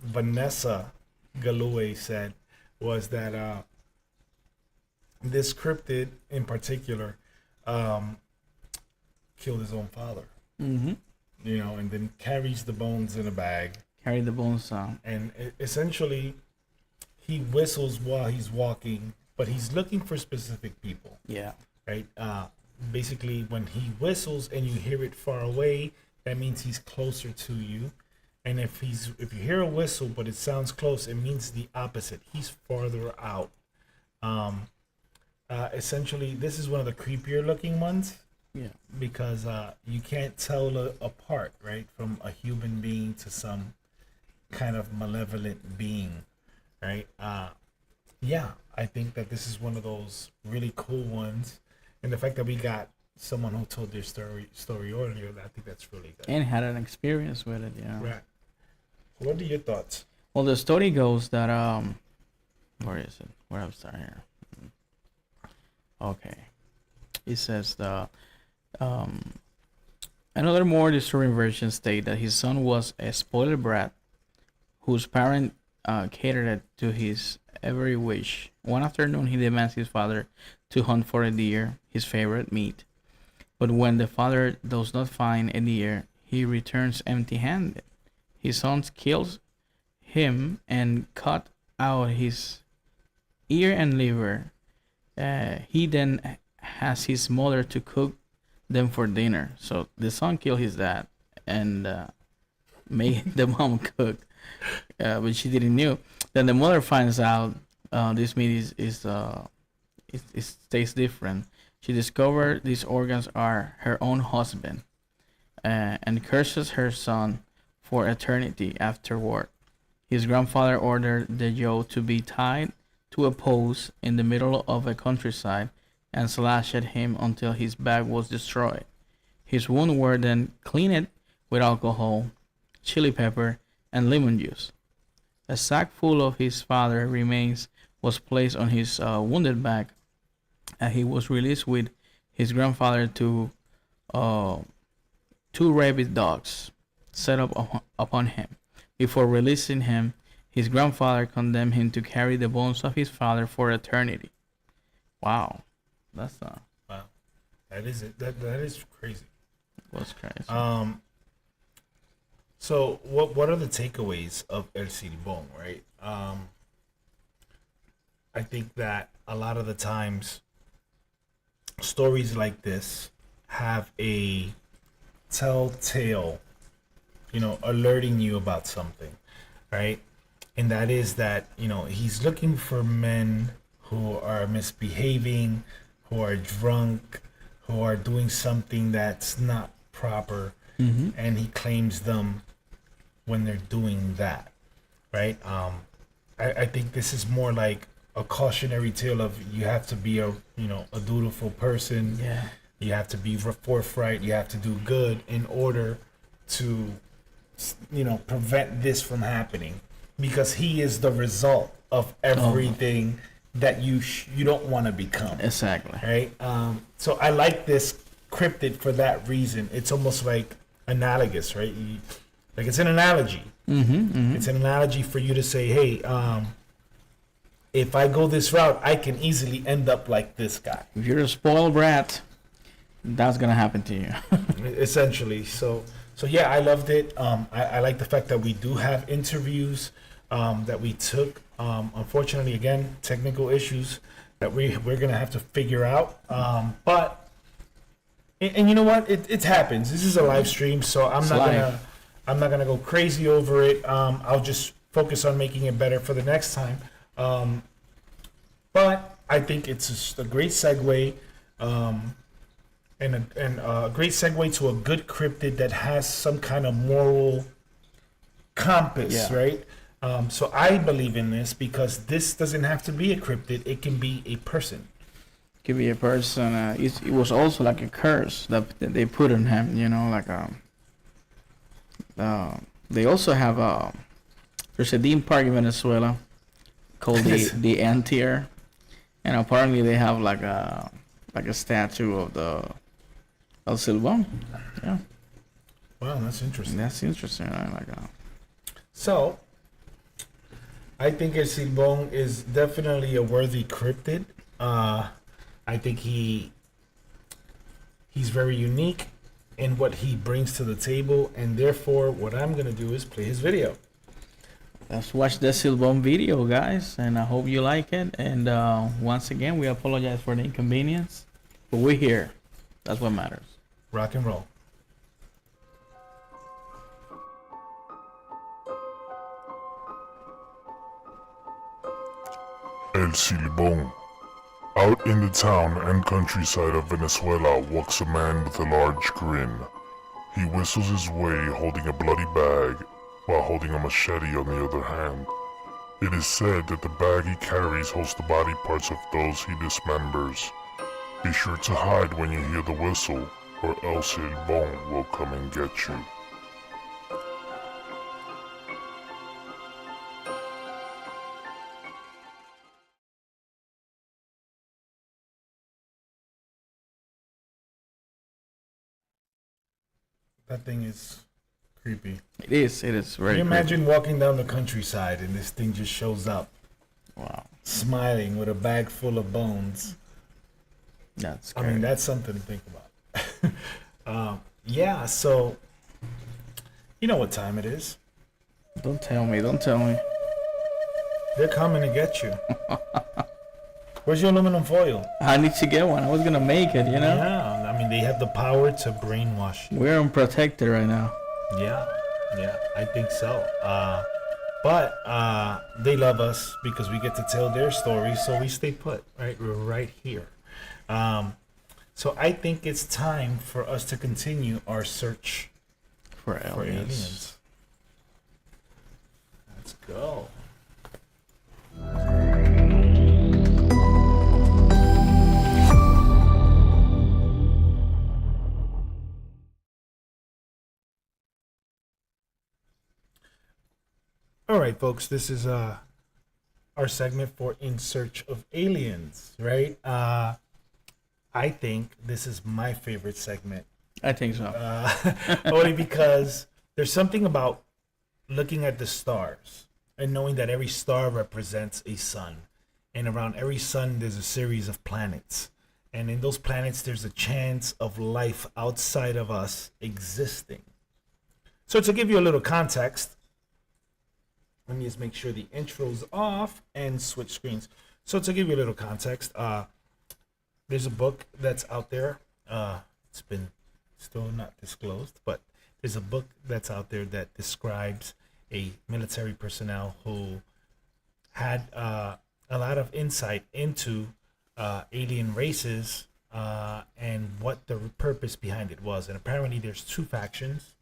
Vanessa Galue said was that this cryptid in particular killed his own father, Mm-hmm. you know, and then carries the bones in a bag. Carry the bones on. And essentially he whistles while he's walking, but he's looking for specific people, Yeah. right? Basically, when he whistles and you hear it far away, that means he's closer to you. And if you hear a whistle but it sounds close, it means the opposite. He's farther out. Essentially, this is one of the creepier looking ones Yeah. because you can't tell apart, right, from a human being to some kind of malevolent being, right? Yeah, I think that this is one of those really cool ones, and the fact that we got someone who told their story earlier, I think that's really good. And had an experience with it. Yeah. Right. What are your thoughts? Well, the story goes that where is it? Where I'm starting here. Okay. It says the another more disturbing version state that his son was a spoiled brat whose parent catered to his every wish. One afternoon, he demands his father to hunt for a deer, his favorite meat. But when the father does not find a deer, he returns empty-handed. His son kills him and cut out his ear and liver. He then has his mother to cook them for dinner. So the son killed his dad and made the mom cook, but she didn't knew. Then the mother finds out this meat it tastes different. She discovered these organs are her own husband, and curses her son for eternity afterward. His grandfather ordered the Joe to be tied to a post in the middle of a countryside and slashed him until his back was destroyed. His wounds were then cleaned with alcohol, chili pepper, and lemon juice. A sack full of his father's remains was placed on his wounded back, and he was released with his grandfather to two rabid dogs set up upon him. Before releasing him, his grandfather condemned him to carry the bones of his father for eternity. Wow, that's Wow, that is it. That is crazy. was crazy. So what are the takeaways of El Silbón, right? I think that a lot of the times stories like this have a telltale, alerting you about something, right? And that is that, he's looking for men who are misbehaving, who are drunk, who are doing something that's not proper, and he claims them when they're doing that, right? I think this is more like a cautionary tale of you have to be a dutiful person. Yeah. You have to be forthright. You have to do good in order to, prevent this from happening, because he is the result of everything that you don't want to become. Exactly. Right. So I like this cryptid for that reason. It's almost like analogous, right? Like it's an analogy. It's an analogy for you to say, hey, if I go this route, I can easily end up like this guy. If you're a spoiled brat, that's gonna happen to you. Essentially. So yeah, I loved it. I like the fact that we do have interviews that we took. Unfortunately, again, technical issues that we're gonna have to figure out. But you know what? It happens. This is a live stream, so I'm not gonna go crazy over it. I'll just focus on making it better for the next time. But I think it's just a great segue. And a great segue to a good cryptid that has some kind of moral compass, right? So I believe in this because this doesn't have to be a cryptid; it can be a person. Could be a person. It was also like a curse that they put on him. They also have there's a theme park in Venezuela called the Antier, and apparently they have like a statue of the El Silbón. Yeah. Wow, that's interesting. That's interesting. So, I think El Silbón is definitely a worthy cryptid. I think he's very unique in what he brings to the table, and therefore, what I'm gonna do is play his video. Let's watch the Silbón video, guys, and I hope you like it. And once again, we apologize for the inconvenience, but we're here. That's what matters. Rock and roll. El Silbón. Out in the town and countryside of Venezuela walks a man with a large grin. He whistles his way holding a bloody bag, while holding a machete on the other hand. It is said that the bag he carries holds the body parts of those he dismembers. Be sure to hide when you hear the whistle, or El Silbón will come and get you. That thing is creepy. It is very Can you imagine walking down the countryside and this thing just shows up, Wow. smiling with a bag full of bones? That's I scary. mean, that's something to think about. Yeah, so you know what time it is. Don't tell me. They're coming to get you. Where's your aluminum foil? I need to get one. I was gonna make it, Yeah, I mean, they have the power to brainwash you. We're unprotected right now. Yeah, I think so. But they love us because we get to tell their stories, so we stay put, right? We're right here. So I think it's time for us to continue our search For for aliens. aliens. Let's go. All right, folks, this is our segment for In Search of Aliens, right? I think this is my favorite segment. I think so. Only because there's something about looking at the stars and knowing that every star represents a sun. And around every sun, there's a series of planets. And in those planets, there's a chance of life outside of us existing. So to give you a little context, let me just make sure the intro's off and switch screens. So to give you a little context, there's a book that's out there. It's been still not disclosed, but there's a book that's out there that describes a military personnel who had a lot of insight into alien races and what the purpose behind it was. And apparently, there's two factions,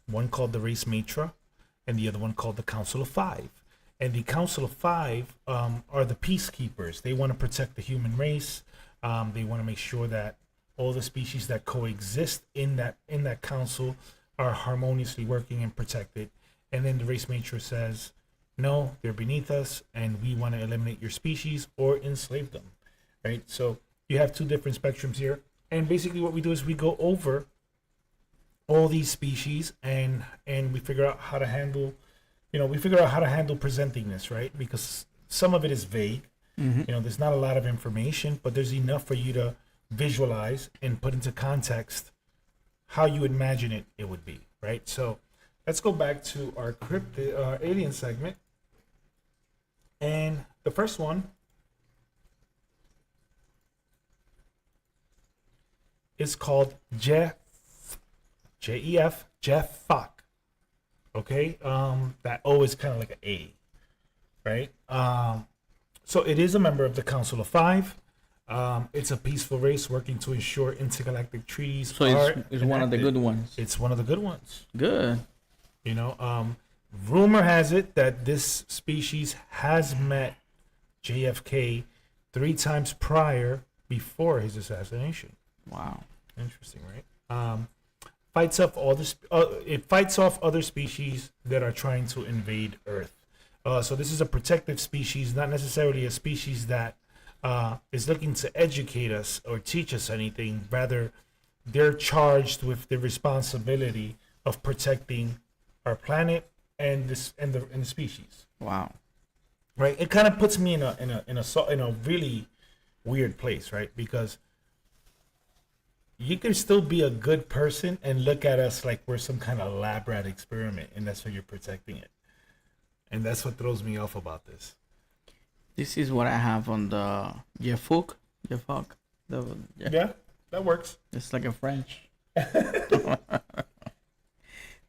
one called the Race Matra and the other one called the Council of Five. And the Council of Five are the peacekeepers. They want to protect the human race. They want to make sure that all the species that coexist in that council are harmoniously working and protected. And then the Race Matra says, no, they're beneath us, and we want to eliminate your species or enslave them. Right? So you have two different spectrums here. And basically what we do is we go over all these species and we figure out how to handle, presenting this, right? Because some of it is vague. There's not a lot of information, but there's enough for you to visualize and put into context how you imagine it would be, right? So let's go back to our alien segment. And the first one is called Jef, J-E-F, Jeffok. Okay, that O is kind of like an A, right? So it is a member of the Council of Five. It's a peaceful race working to ensure intergalactic treaties. So it's one of the good ones. It's one of the good ones. Good. Rumor has it that this species has met JFK 3 times prior before his assassination. Wow. Interesting, right? Fights off it fights off other species that are trying to invade Earth. So this is a protective species, not necessarily a species that is looking to educate us or teach us anything. Rather, they're charged with the responsibility of protecting our planet and the species. Wow. Right. It kind of puts me in a really weird place, right? Because you can still be a good person and look at us like we're some kind of lab rat experiment, and that's why you're protecting it. And that's what throws me off about this. This is what I have on the Jeffok. Yeah, that works. It's like a French.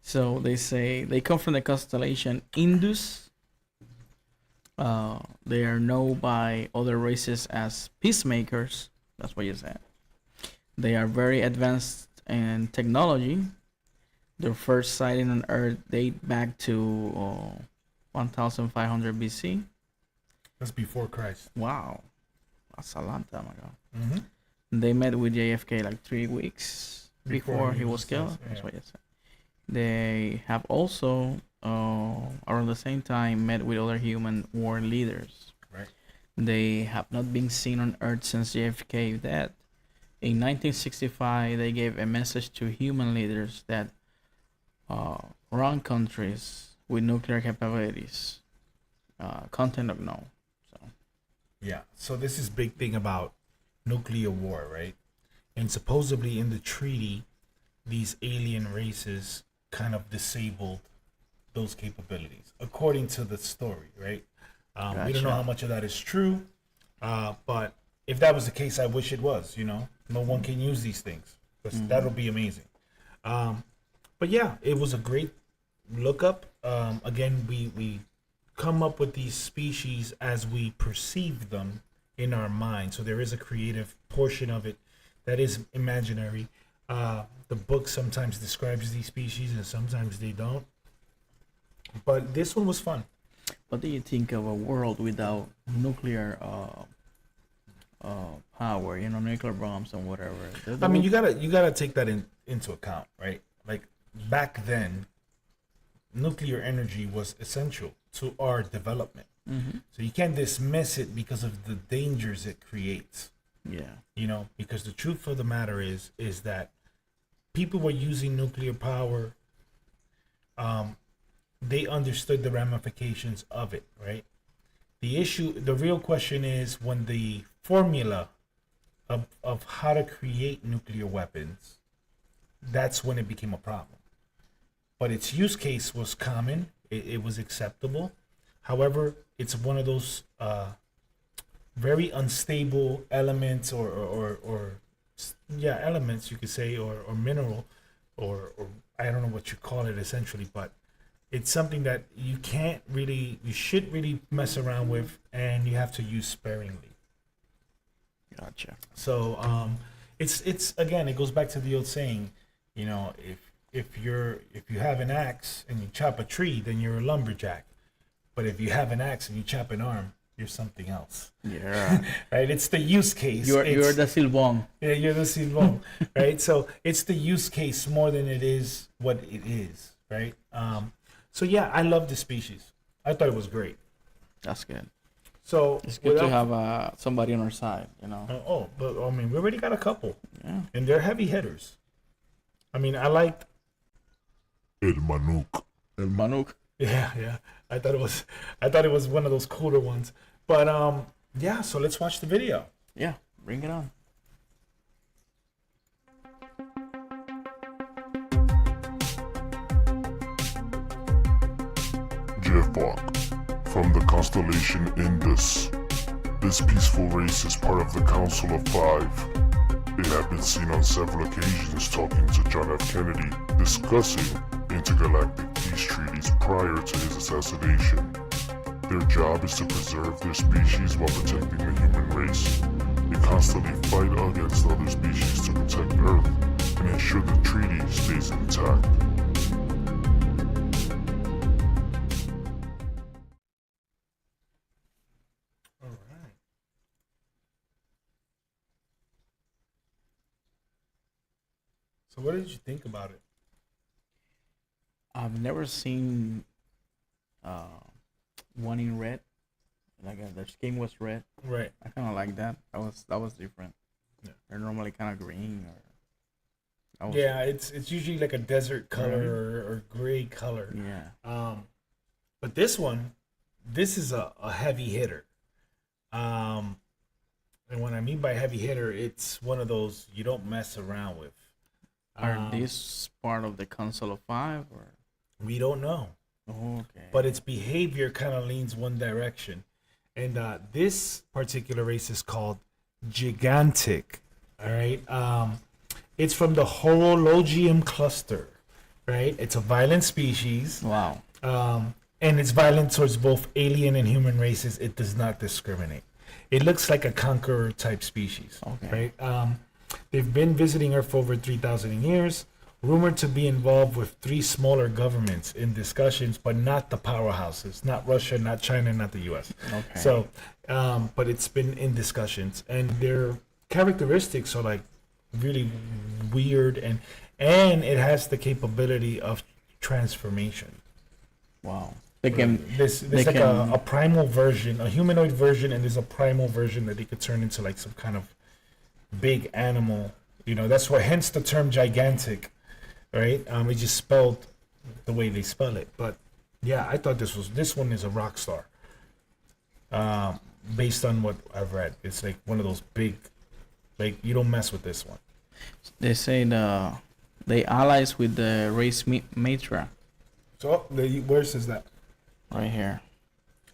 So they say they come from the constellation Indus. They are known by other races as peacemakers. That's what you said. They are very advanced in technology. Their first sighting on Earth date back to 1500 BC. That's before Christ. Wow. That's a long time ago. Mm-hmm. They met with JFK like 3 weeks before he was killed. That's what you said. They have also, around the same time, met with other human world leaders. Right. They have not been seen on Earth since JFK death. In 1965, they gave a message to human leaders that run countries with nuclear capabilities, content of no. So. Yeah. So this is big thing about nuclear war, right? And supposedly in the treaty, these alien races kind of disabled those capabilities, according to the story, right? We don't know how much of that is true, but if that was the case, I wish it was. No one can use these things. That would be amazing. But yeah, it was a great lookup. Again, we come up with these species as we perceive them in our mind. So there is a creative portion of it that is imaginary. The book sometimes describes these species and sometimes they don't. But this one was fun. What do you think of a world without nuclear power? Nuclear bombs and whatever. I mean, you gotta take that into account, right? Like back then, nuclear energy was essential to our development. Mm-hmm. So you can't dismiss it because of the dangers it creates. Yeah. Because the truth of the matter is that people were using nuclear power. They understood the ramifications of it, right? The real question is when the formula of how to create nuclear weapons, that's when it became a problem. But its use case was common. It was acceptable. However, it's one of those very unstable elements or yeah, elements you could say, or mineral, or I don't know what you call it essentially, but it's something that you should really mess around with, and you have to use sparingly. Gotcha. So it's again, it goes back to the old saying, you know, if you have an axe and you chop a tree, then you're a lumberjack. But if you have an axe and you chop an arm, you're something else. Yeah. Right? It's the use case. You're It's- the silbón. yeah, you're the silbón, right? So it's the use case more than it is what it is, right? So yeah, I love the species. I thought it was great. That's good. So It's good to without- have somebody on our side, you know. but I mean, we already got a couple, Yeah. and they're heavy hitters. I mean, I liked. El Manuk. El Manuk. Yeah. I thought it was one of those cooler ones. But yeah. So let's watch the video. Yeah, bring it on. Jeffbok, from the constellation Indus. This peaceful race is part of the Council of Five. They have been seen on several occasions talking to John F. Kennedy, discussing intergalactic peace treaties prior to his assassination. Their job is to preserve their species while protecting the human race. They constantly fight against other species to protect Earth and ensure the treaty stays intact. All right. So what did you think about it? I've never seen one in red. Like their skin was red. Right. I kind of like that. That was different. Yeah. They're normally kind of green or. that was- Yeah, it's usually like a desert color or gray color. Yeah. But this is a heavy hitter. And what I mean by heavy hitter, it's one of those you don't mess around with. Are these part of the Council of Five or? We don't know, Okay. but its behavior kind of leans one direction. And this particular race is called Gigantic. All right. It's from the Horologium cluster. Right. It's a violent species. Wow. And it's violent towards both alien and human races. It does not discriminate. It looks like a conqueror type species. Okay. Right. They've been visiting Earth for over 3,000 years, rumored to be involved with 3 smaller governments in discussions, but not the powerhouses, not Russia, not China, not the U.S. Okay. So, but it's been in discussions, and their characteristics are like really weird, and it has the capability of transformation. Wow. They can. There's they like can- a primal version, a humanoid version, and there's a primal version that they could turn into like some kind of big animal. You know, that's why hence the term gigantic, right? It's just spelled the way they spell it. But yeah, I thought this one is a rock star. Based on what I've read, it's like one of those big, like you don't mess with this one. They say they allies with the race Matra So where says that? right here.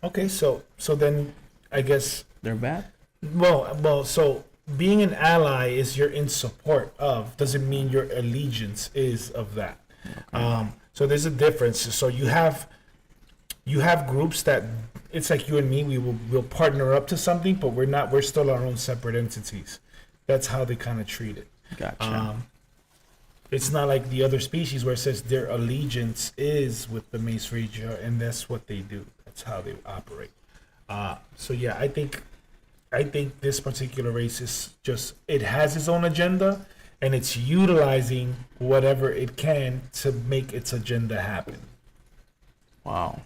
Okay, so then I guess They're bad. well, so being an ally is you're in support of doesn't mean your allegiance is of that. So there's a difference. So you have groups that it's like you and me. We'll partner up to something, but we're still our own separate entities. That's how they kind of treat it. Gotcha. It's not like the other species where it says their allegiance is with the Mace Regia, and that's what they do. That's how they operate. So yeah, I think this particular race is just it has its own agenda, and it's utilizing whatever it can to make its agenda happen. Wow.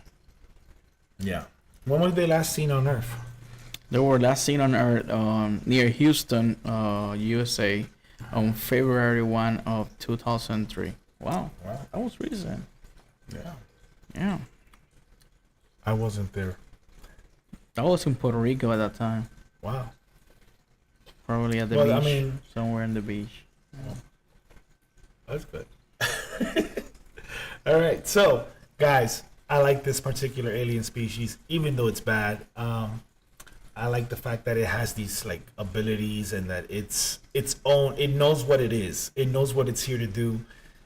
Yeah. When were they last seen on Earth? They were last seen on Earth near Houston, USA, on February 1 of 2003. Wow. Wow. That was recent. Yeah. Yeah. I wasn't there. I was in Puerto Rico at that time. Wow. Probably at the Well, beach. I mean- somewhere in the beach. That's good. All right, so guys, I like this particular alien species, even though it's bad. I like the fact that it has these like abilities and that it's its own. It knows what it is. It knows what it's here to do,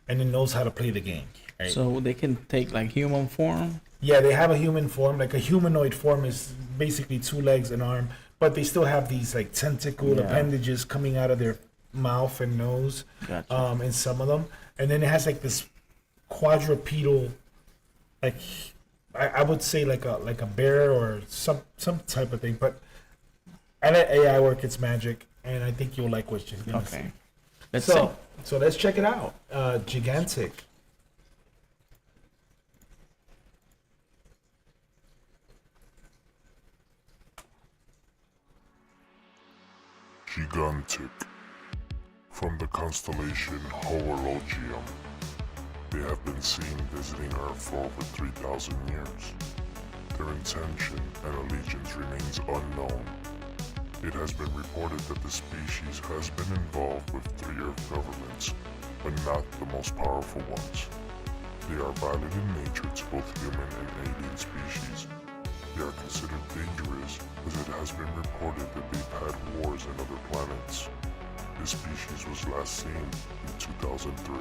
and it knows how to play the game. Right? So they can take like human form. Yeah, they have a human form. Like a humanoid form is basically 2 legs, an arm, but they still have these like tentacle Yeah. appendages coming out of their mouth and nose. Gotcha. In some of them, and then it has like this quadrupedal, like I would say like a bear or some type of thing. But I let AI work its magic, and I think you'll like what you're gonna see. Okay. Let's see. So let's check it out. Gigantic. Gigantic. From the constellation Horologium, they have been seen visiting Earth for over 3,000 years. Their intention and allegiance remains unknown. It has been reported that the species has been involved with 3 Earth governments, but not the most powerful ones. They are violent in nature to both human and alien species. They are considered dangerous as it has been reported that they've had wars on other planets. This species was last seen in 2003.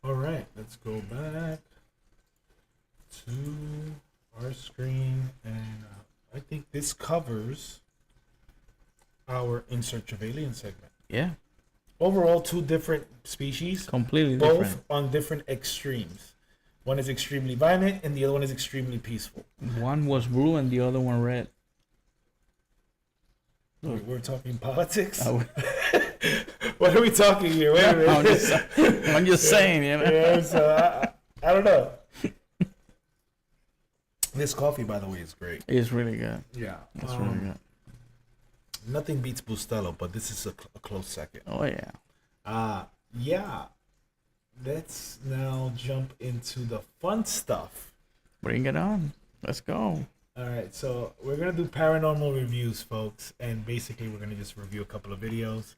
All right, let's go back to our screen, and I think this covers our In Search of Alien segment. Yeah. Overall, 2 different species, Completely both different. on different extremes. One is extremely violent, and the other one is extremely peaceful. One was blue and the other one red. We're talking politics. I w- What are we talking here? Wait a minute. I'm just saying, you know. Yeah, so I don't know. This coffee, by the way, is great. It's really good. Yeah, It's really good. nothing beats Bustelo, but this is a close second. Oh yeah. Yeah. Let's now jump into the fun stuff. Bring it on. Let's go. All right, so we're gonna do paranormal reviews, folks, and basically we're gonna just review a couple of videos,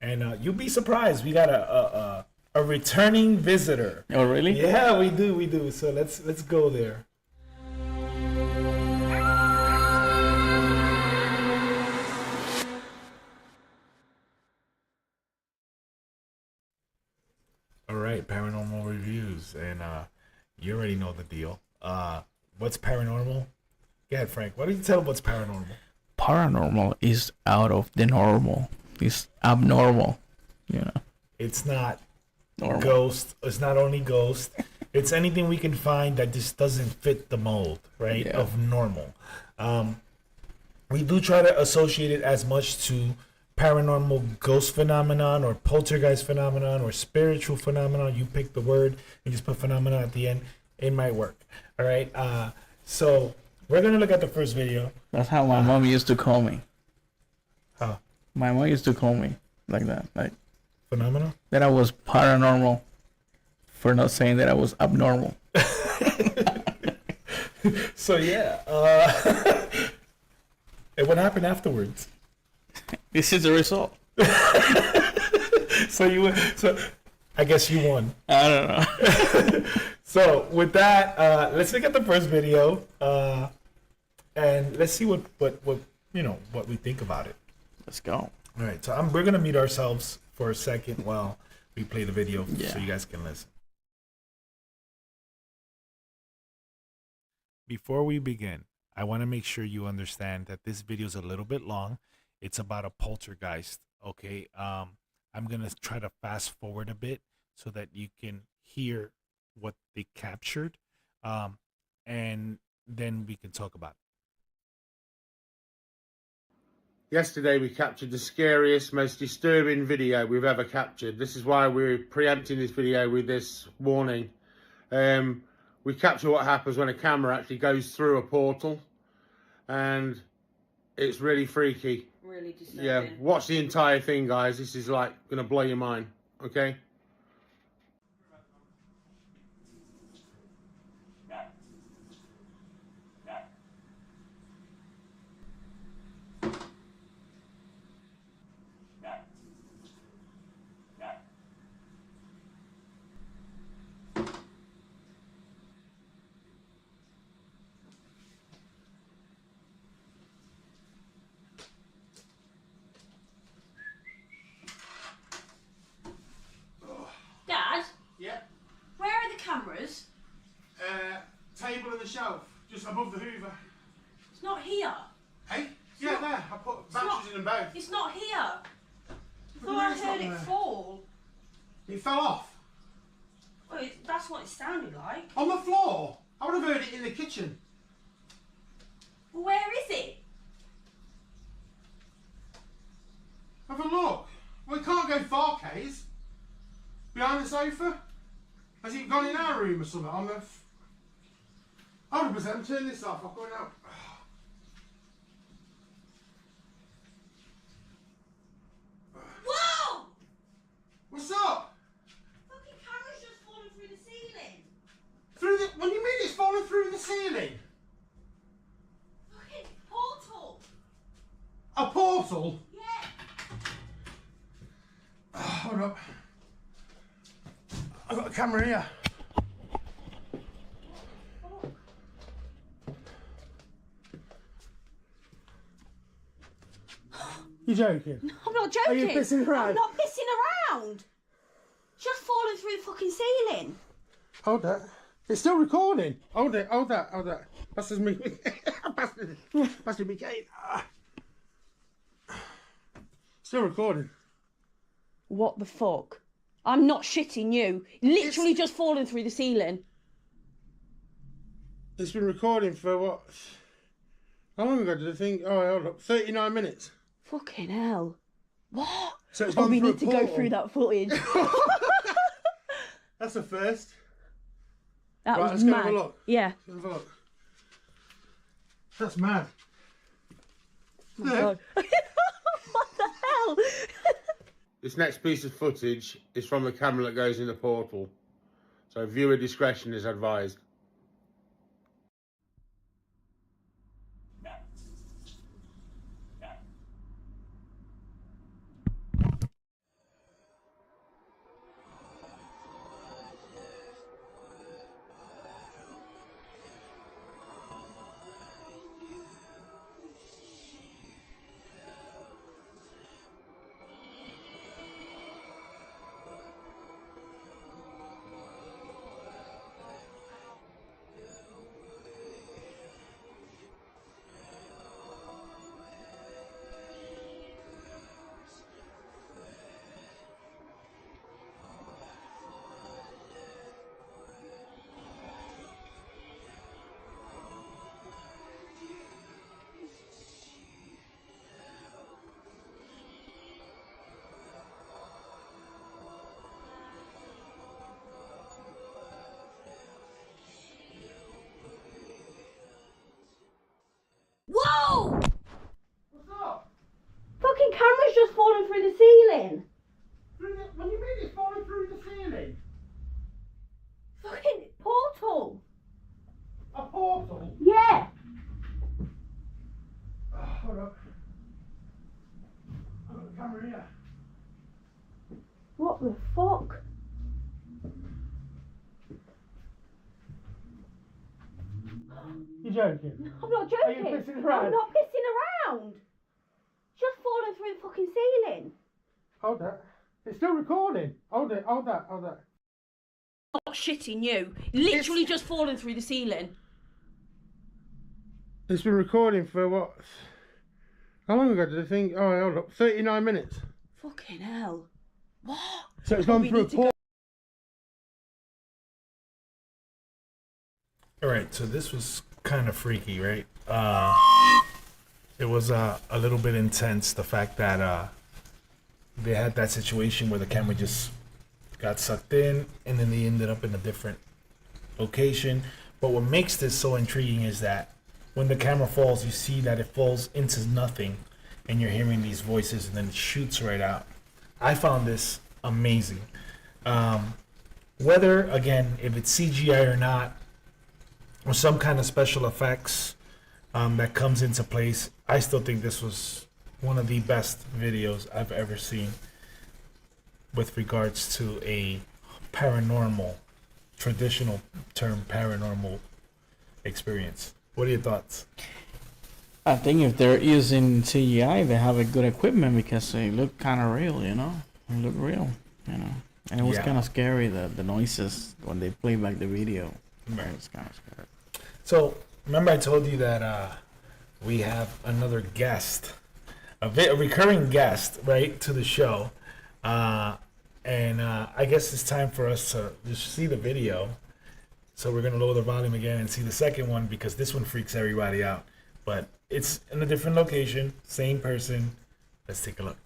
and you'll be surprised. We got a returning visitor. Oh really? Yeah, we do. So let's go there. All right, paranormal reviews, and you already know the deal. What's paranormal? Go ahead, Frank. Why don't you tell them what's paranormal? Paranormal is out of the normal. It's abnormal. You know. It's not Normal. ghost. It's not only ghost. It's anything we can find that just doesn't fit the mold, right? Yeah. Of normal. We do try to associate it as much to paranormal ghost phenomenon or poltergeist phenomenon or spiritual phenomenon. You pick the word and just put phenomenon at the end. It might work. All right. So we're gonna look at the first video. That's how my mom used to call me. How? My mom used to call me like that. Like Phenomenon. that I was paranormal for not saying that I was abnormal. So yeah. And what happened afterwards? This is the result. So I guess you won. I don't know. So with that, let's look at the first video, and let's see what what we think about it. Let's go. All right, so we're gonna mute ourselves for a second while we play the video, Yeah. so you guys can listen. Before we begin, I want to make sure you understand that this video is a little bit long. It's about a poltergeist. Okay, I'm gonna try to fast forward a bit so that you can hear what they captured, and then we can talk about it. Yesterday we captured the scariest, most disturbing video we've ever captured. This is why we're preempting this video with this warning. We capture what happens when a camera actually goes through a portal, and it's really freaky. Really disturbing. Yeah, watch the entire thing, guys. This is like gonna blow your mind. Okay. it fall? It fell off. Well, that's what it sounded like. On the floor. I would have heard it in the kitchen. Well, where is it? Have a look. Well, it can't go far, Kays. Behind the sofa? Has it gone in our room or something? On the... 100%, turn this off. I'm going out. Whoa! What's up? Fucking camera's just fallen through the ceiling. Through the... What do you mean it's fallen through the ceiling? Fucking portal. A portal? Yeah. Hold up. I've got a camera here. You joking? I'm not joking. Are you pissing around? I'm not pissing around. Just falling through the fucking ceiling. Hold that. It's still recording. Hold it. Hold that. Hold that. That's just me. That's me, Kate. Still recording. What the fuck? I'm not shitting you. Literally just falling through the ceiling. It's been recording for what? How long ago did I think? Oh, hold up. 39 minutes. Fucking hell. What? So it's Oh, gone we through need a to go portal. through that footage. That's a first. That Right, was let's go mad. have a look. Yeah. Let's have a look. That's mad. Oh my God. What the hell? This next piece of footage is from the camera that goes in the portal. So viewer discretion is advised. Whoa! What's up? Fucking camera's just fallen through the ceiling. What do you mean it's falling through the ceiling? Fucking portal. A portal? Yeah. Hold up. I've got the camera here. What the fuck? You joking? I'm not Are you joking. pissing around? I'm not pissing around. Just falling through the fucking ceiling. Hold that. It's still recording. Hold it. Hold that. Hold that. I'm not shitting you. Literally just falling through the ceiling. It's been recording for what? How long ago did I think? Oh, hold up. 39 minutes. Fucking hell. What? So it's Oh, gone we through a need to go- portal. All right, so this was kind of freaky, right? It was a little bit intense, the fact that they had that situation where the camera just got sucked in and then they ended up in a different location. But what makes this so intriguing is that when the camera falls, you see that it falls into nothing and you're hearing these voices and then it shoots right out. I found this amazing. Whether, again, if it's CGI or not, or some kind of special effects that comes into place, I still think this was one of the best videos I've ever seen with regards to a paranormal, traditional term paranormal experience. What are your thoughts? I think if they're using CGI, they have a good equipment because they look kind of real, you know? They look real, you know? And it was Yeah. kind of scary, the noises when they play back the video. Right. It was kind of scary. So, remember I told you that we have another guest, a recurring guest, right, to the show. I guess it's time for us to just see the video. So we're gonna lower the volume again and see the second one because this one freaks everybody out. But it's in a different location, same person. Let's take a look.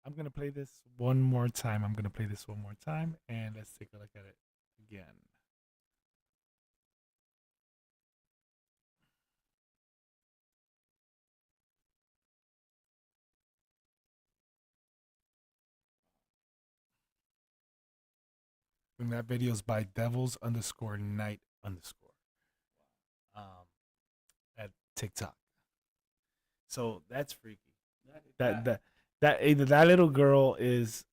I'm gonna play this one more time. And let's take a look at it again. And that video is by devils_night_ at TikTok. So that's freaky. That little girl is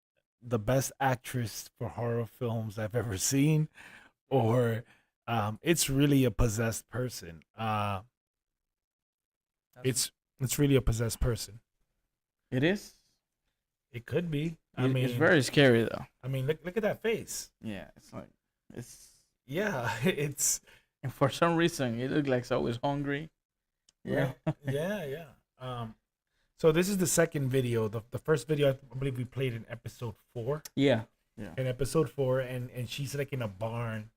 the best actress for horror films I've ever seen, or it's really a possessed person. It's really a possessed person. It is. It could be. It's very scary though. I mean, look at that face. Yeah, it's like it's. Yeah, it's. And for some reason, it looks like it's always hungry. Yeah. Yeah. So this is the second video. The first video I believe we played in episode 4. Yeah. In episode 4, and she's like in a barn.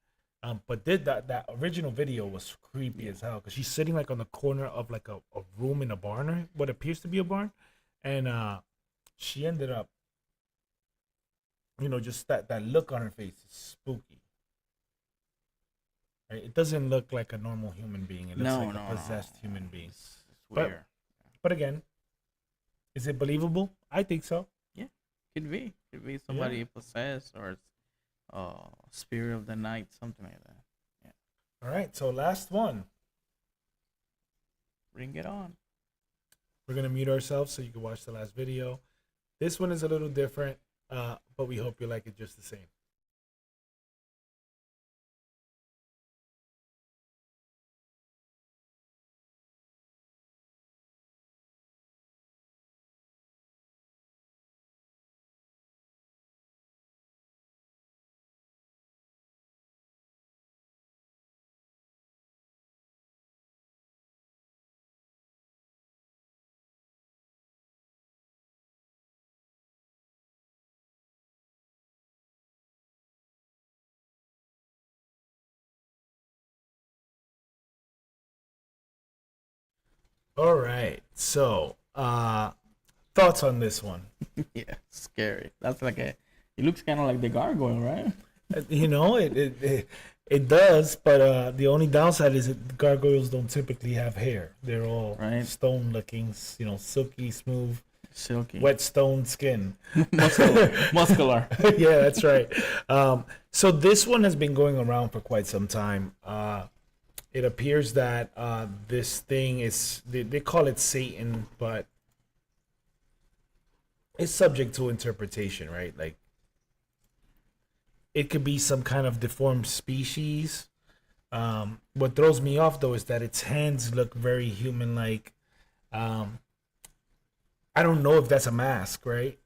But that original video was creepy as hell because she's sitting like on the corner of like a room in a barn, or what appears to be a barn, and she ended up, just that look on her face is spooky. Right? It doesn't look like a normal human being. It looks like a possessed human being. It's weird. But again, is it believable? I think so. Yeah, could be somebody possessed or spirit of the night, something like that. Yeah. All right, so last one. Bring it on. We're gonna mute ourselves so you can watch the last video. This one is a little different, but we hope you like it just the same. All right, so thoughts on this one? Yeah, scary. That's like it looks kind of like the gargoyle, right? It does, but the only downside is that gargoyles don't typically have hair. They're all stone looking, silky, smooth, wet stone skin. Muscular. Yeah, that's right. So this one has been going around for quite some time. It appears that this thing is, they call it Satan, but it's subject to interpretation, right? Like, it could be some kind of deformed species. What throws me off, though, is that its hands look very human-like. I don't know if that's a mask, right?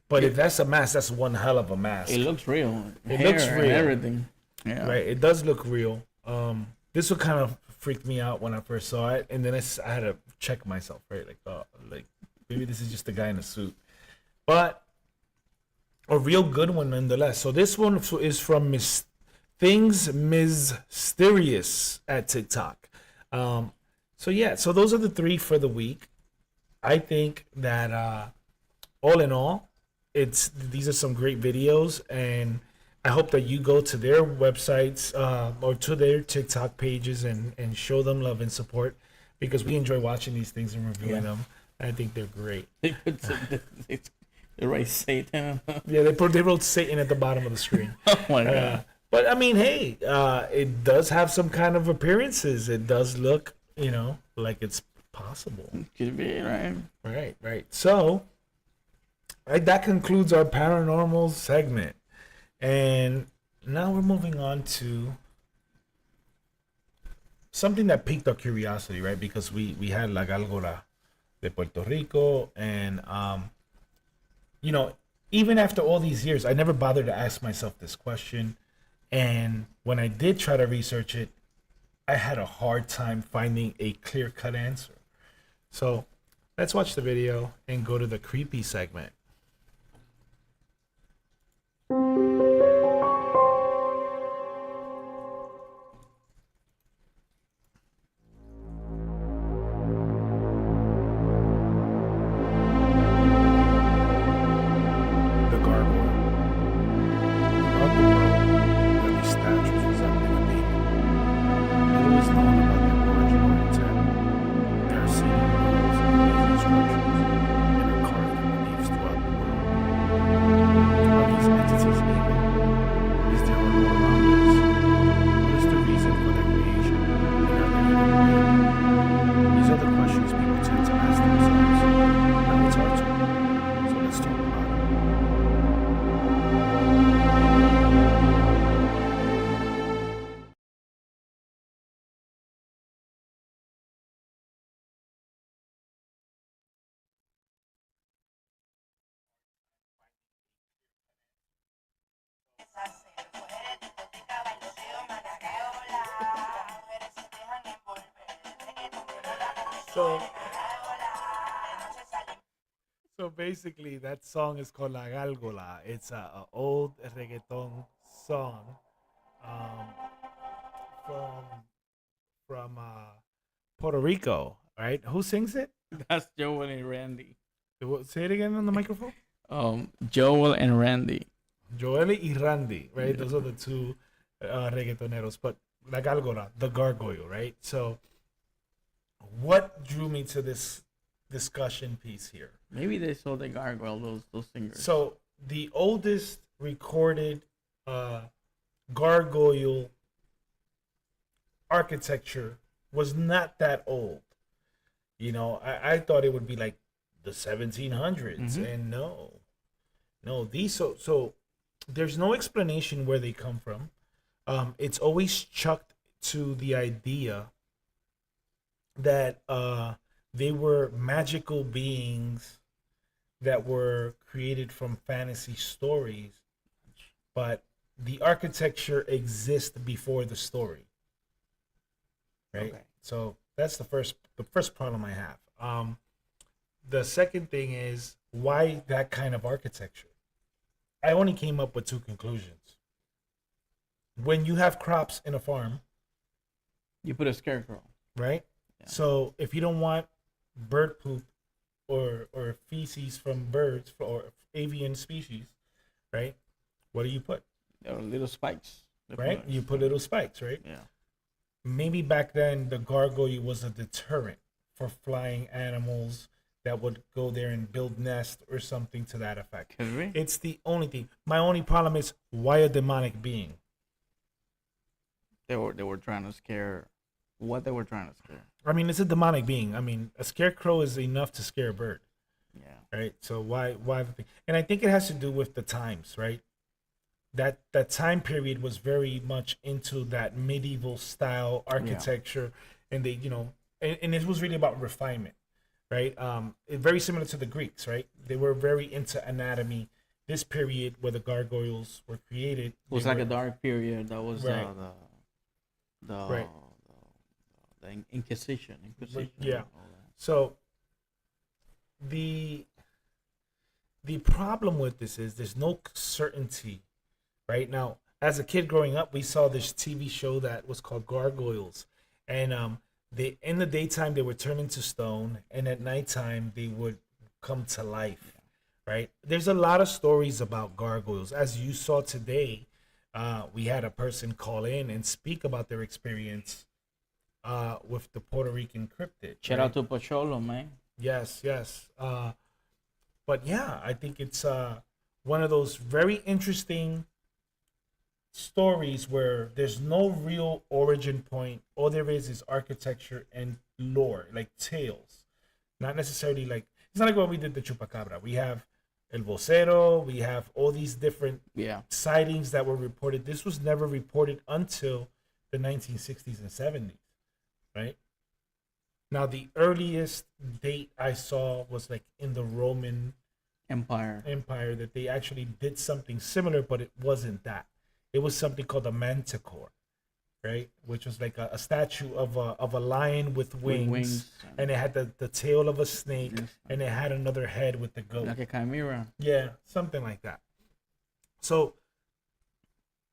But if that's a mask, that's one hell of a mask. It looks real. It looks real. Everything. Yeah. Right. It does look real. This one kind of freaked me out when I first saw it, and then I had to check myself, right? Like maybe this is just a guy in a suit, but a real good one nonetheless. So this one is from Things Mysterious at TikTok. So those are the 3 for the week. I think that all in all, these are some great videos, and I hope that you go to their websites or to their TikTok pages and show them love and support, because we enjoy watching these things and reviewing them. I think they're great. They write Satan. Yeah, they wrote Satan at the bottom of the screen. Oh my god! But I mean, hey, it does have some kind of appearances. It does look, like it's possible. Could be, right? Right. So that concludes our paranormal segment. And now we're moving on to something that piqued our curiosity, right? Because we had La Gálgora de Puerto Rico, and you know, even after all these years, I never bothered to ask myself this question. And when I did try to research it, I had a hard time finding a clear-cut answer. So let's watch the video and go to the creepy segment. The gargoyle. Throughout the world, there are these statues resembling a demon. Little is known about their origin or intent. They are seen in ruins and amazing structures and are carved in reliefs throughout the world. Are these entities evil? Is there a lore around this? What is the reason for their creation? And are they even real? These are the questions people tend to ask themselves. Now it's our turn. So let's talk about it. So, so basically, that song is called La Gálgola. It's a old reggaeton song um, from Puerto Rico, right? Who sings it? That's Joel and Randy. Say it again on the microphone. Joel and Randy. Joelle y Randy, right? Those are the two reggaetoneros. But La Gálgola, the gargoyle, right? So, what drew me to this discussion piece here? Maybe they saw the gargoyle, those singers. So, the oldest recorded gargoyle architecture was not that old. You know, I thought it would be like the 1700s, and no, these so there's no explanation where they come from. It's always chucked to the idea that they were magical beings that were created from fantasy stories, but the architecture exists before the story. Right? Okay. So that's the first problem I have. The second thing is, why that kind of architecture? I only came up with two conclusions. When you have crops in a farm, You put a scarecrow. right? Yeah. So if you don't want bird poop or feces from birds or avian species, right? What do you put? There are little spikes. they Right? put. You put little spikes, right? Yeah. Maybe back then the gargoyle was a deterrent for flying animals that would go there and build nests or something to that effect. Could be. It's the only thing. My only problem is, why a demonic being? They were trying to scare. What they were trying to scare. I mean, it's a demonic being. I mean, a scarecrow is enough to scare a bird, Yeah. right? So why the thing? And I think it has to do with the times, right? That time period was very much into that medieval style architecture, and they, you know, and it was really about refinement, right? Very similar to the Greeks, right? They were very into anatomy. This period where the gargoyles were created It was they like were- a dark period. That was Right. the Inquisition. yeah. and all that. So the problem with this is there's no certainty. Right now, as a kid growing up, we saw this TV show that was called Gargoyles, and they in the daytime they would turn into stone, and at nighttime they would come to life. Right? There's a lot of stories about gargoyles. As you saw today, we had a person call in and speak about their experience with the Puerto Rican cryptid. Shout right? out to Pocholo, man. Yes, yes. But yeah, I think it's one of those very interesting stories where there's no real origin point. All there is architecture and lore, like tales. Not necessarily like, it's not like what we did the Chupacabra. We have El Vocero, we have all these different Yeah. sightings that were reported. This was never reported until the 1960s and 70s, right? Now, the earliest date I saw was like in the Roman Empire. Empire that they actually did something similar, but it wasn't that. It was something called a manticore, right? Which was like a statue of a lion with wings, and it had the tail of a snake, Yes. and it had another head with the goat. Like a chimera. Yeah, something like that. So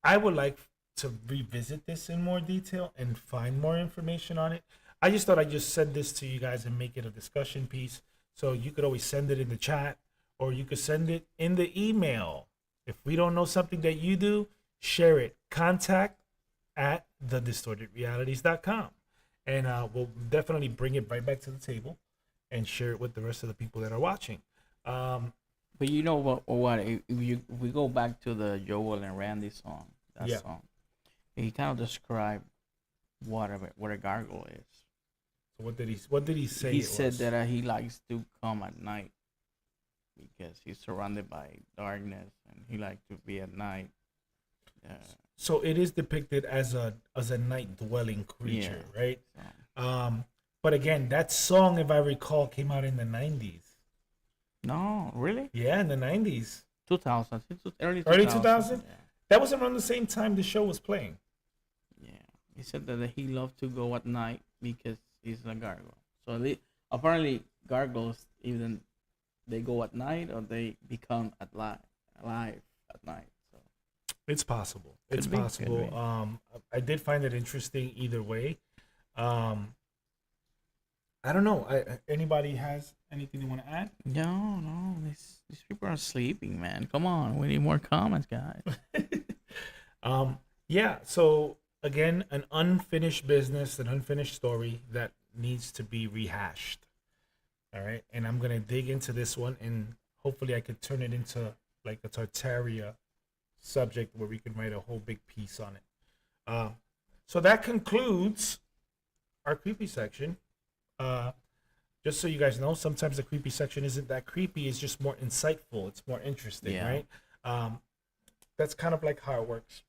I would like to revisit this in more detail and find more information on it. I just thought I'd just send this to you guys and make it a discussion piece. So you could always send it in the chat, or you could send it in the email. If we don't know something that you do, share it. Contact at thedistortedrealities.com. And we'll definitely bring it right back to the table and share it with the rest of the people that are watching. But you know what? If we go back to the Joel and Randy song, that Yeah. song, he kind of described what a gargoyle is. So what did he say? He it said was? that he likes to come at night because he's surrounded by darkness and he likes to be at night. So it is depicted as a night dwelling creature, Yeah. right? So. But again, that song, if I recall, came out in the 90s. No, really? Yeah, in the 90s. 2000, early 2000. Early 2000? Yeah. That was around the same time the show was playing. Yeah. He said that he loved to go at night because he's a gargoyle. So apparently gargoyles, even they go at night or they become alive at night. So It's possible. It's Could be, could possible. be. I did find it interesting either way. I don't know. Anybody has anything they want to add? no, these people are sleeping, man. Come on, we need more comments, guys. Yeah, so again, an unfinished business, an unfinished story that needs to be rehashed. All right, and I'm gonna dig into this one, and hopefully I could turn it into like a Tartaria subject where we can write a whole big piece on it. So that concludes our creepy section. Just so you guys know, sometimes the creepy section isn't that creepy, it's just more insightful, it's more interesting, Yeah. right? That's kind of like how it works.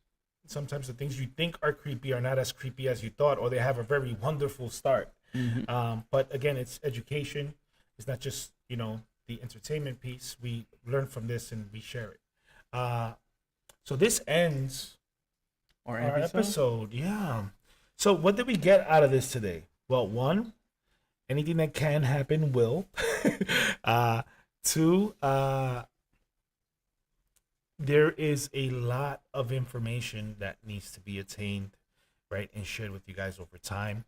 Sometimes the things you think are creepy are not as creepy as you thought, or they have a very wonderful start. But again, it's education. It's not just, the entertainment piece. We learn from this and we share it. So this ends Or our episode. Yeah. So what did we get out of this today? Well, one, anything that can happen will. Two, there is a lot of information that needs to be attained, right, and shared with you guys over time.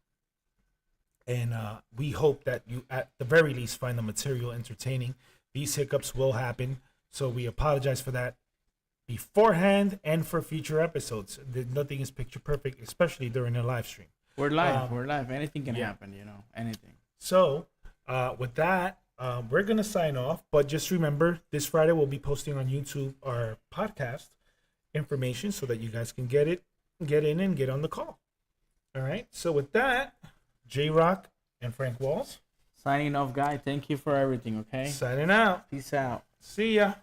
And we hope that you, at the very least, find the material entertaining. These hiccups will happen, so we apologize for that beforehand and for future episodes. Nothing is picture perfect, especially during a live stream. We're live. We're live. Anything can yeah. happen, anything. So, with that, we're going to sign off. But just remember, this Friday we'll be posting on YouTube our podcast information so that you guys can get in and get on the call. All right. So, with that, J-Rock and Frank Walls Signing off, guy. Thank you for everything, okay? signing out. Peace out. See ya.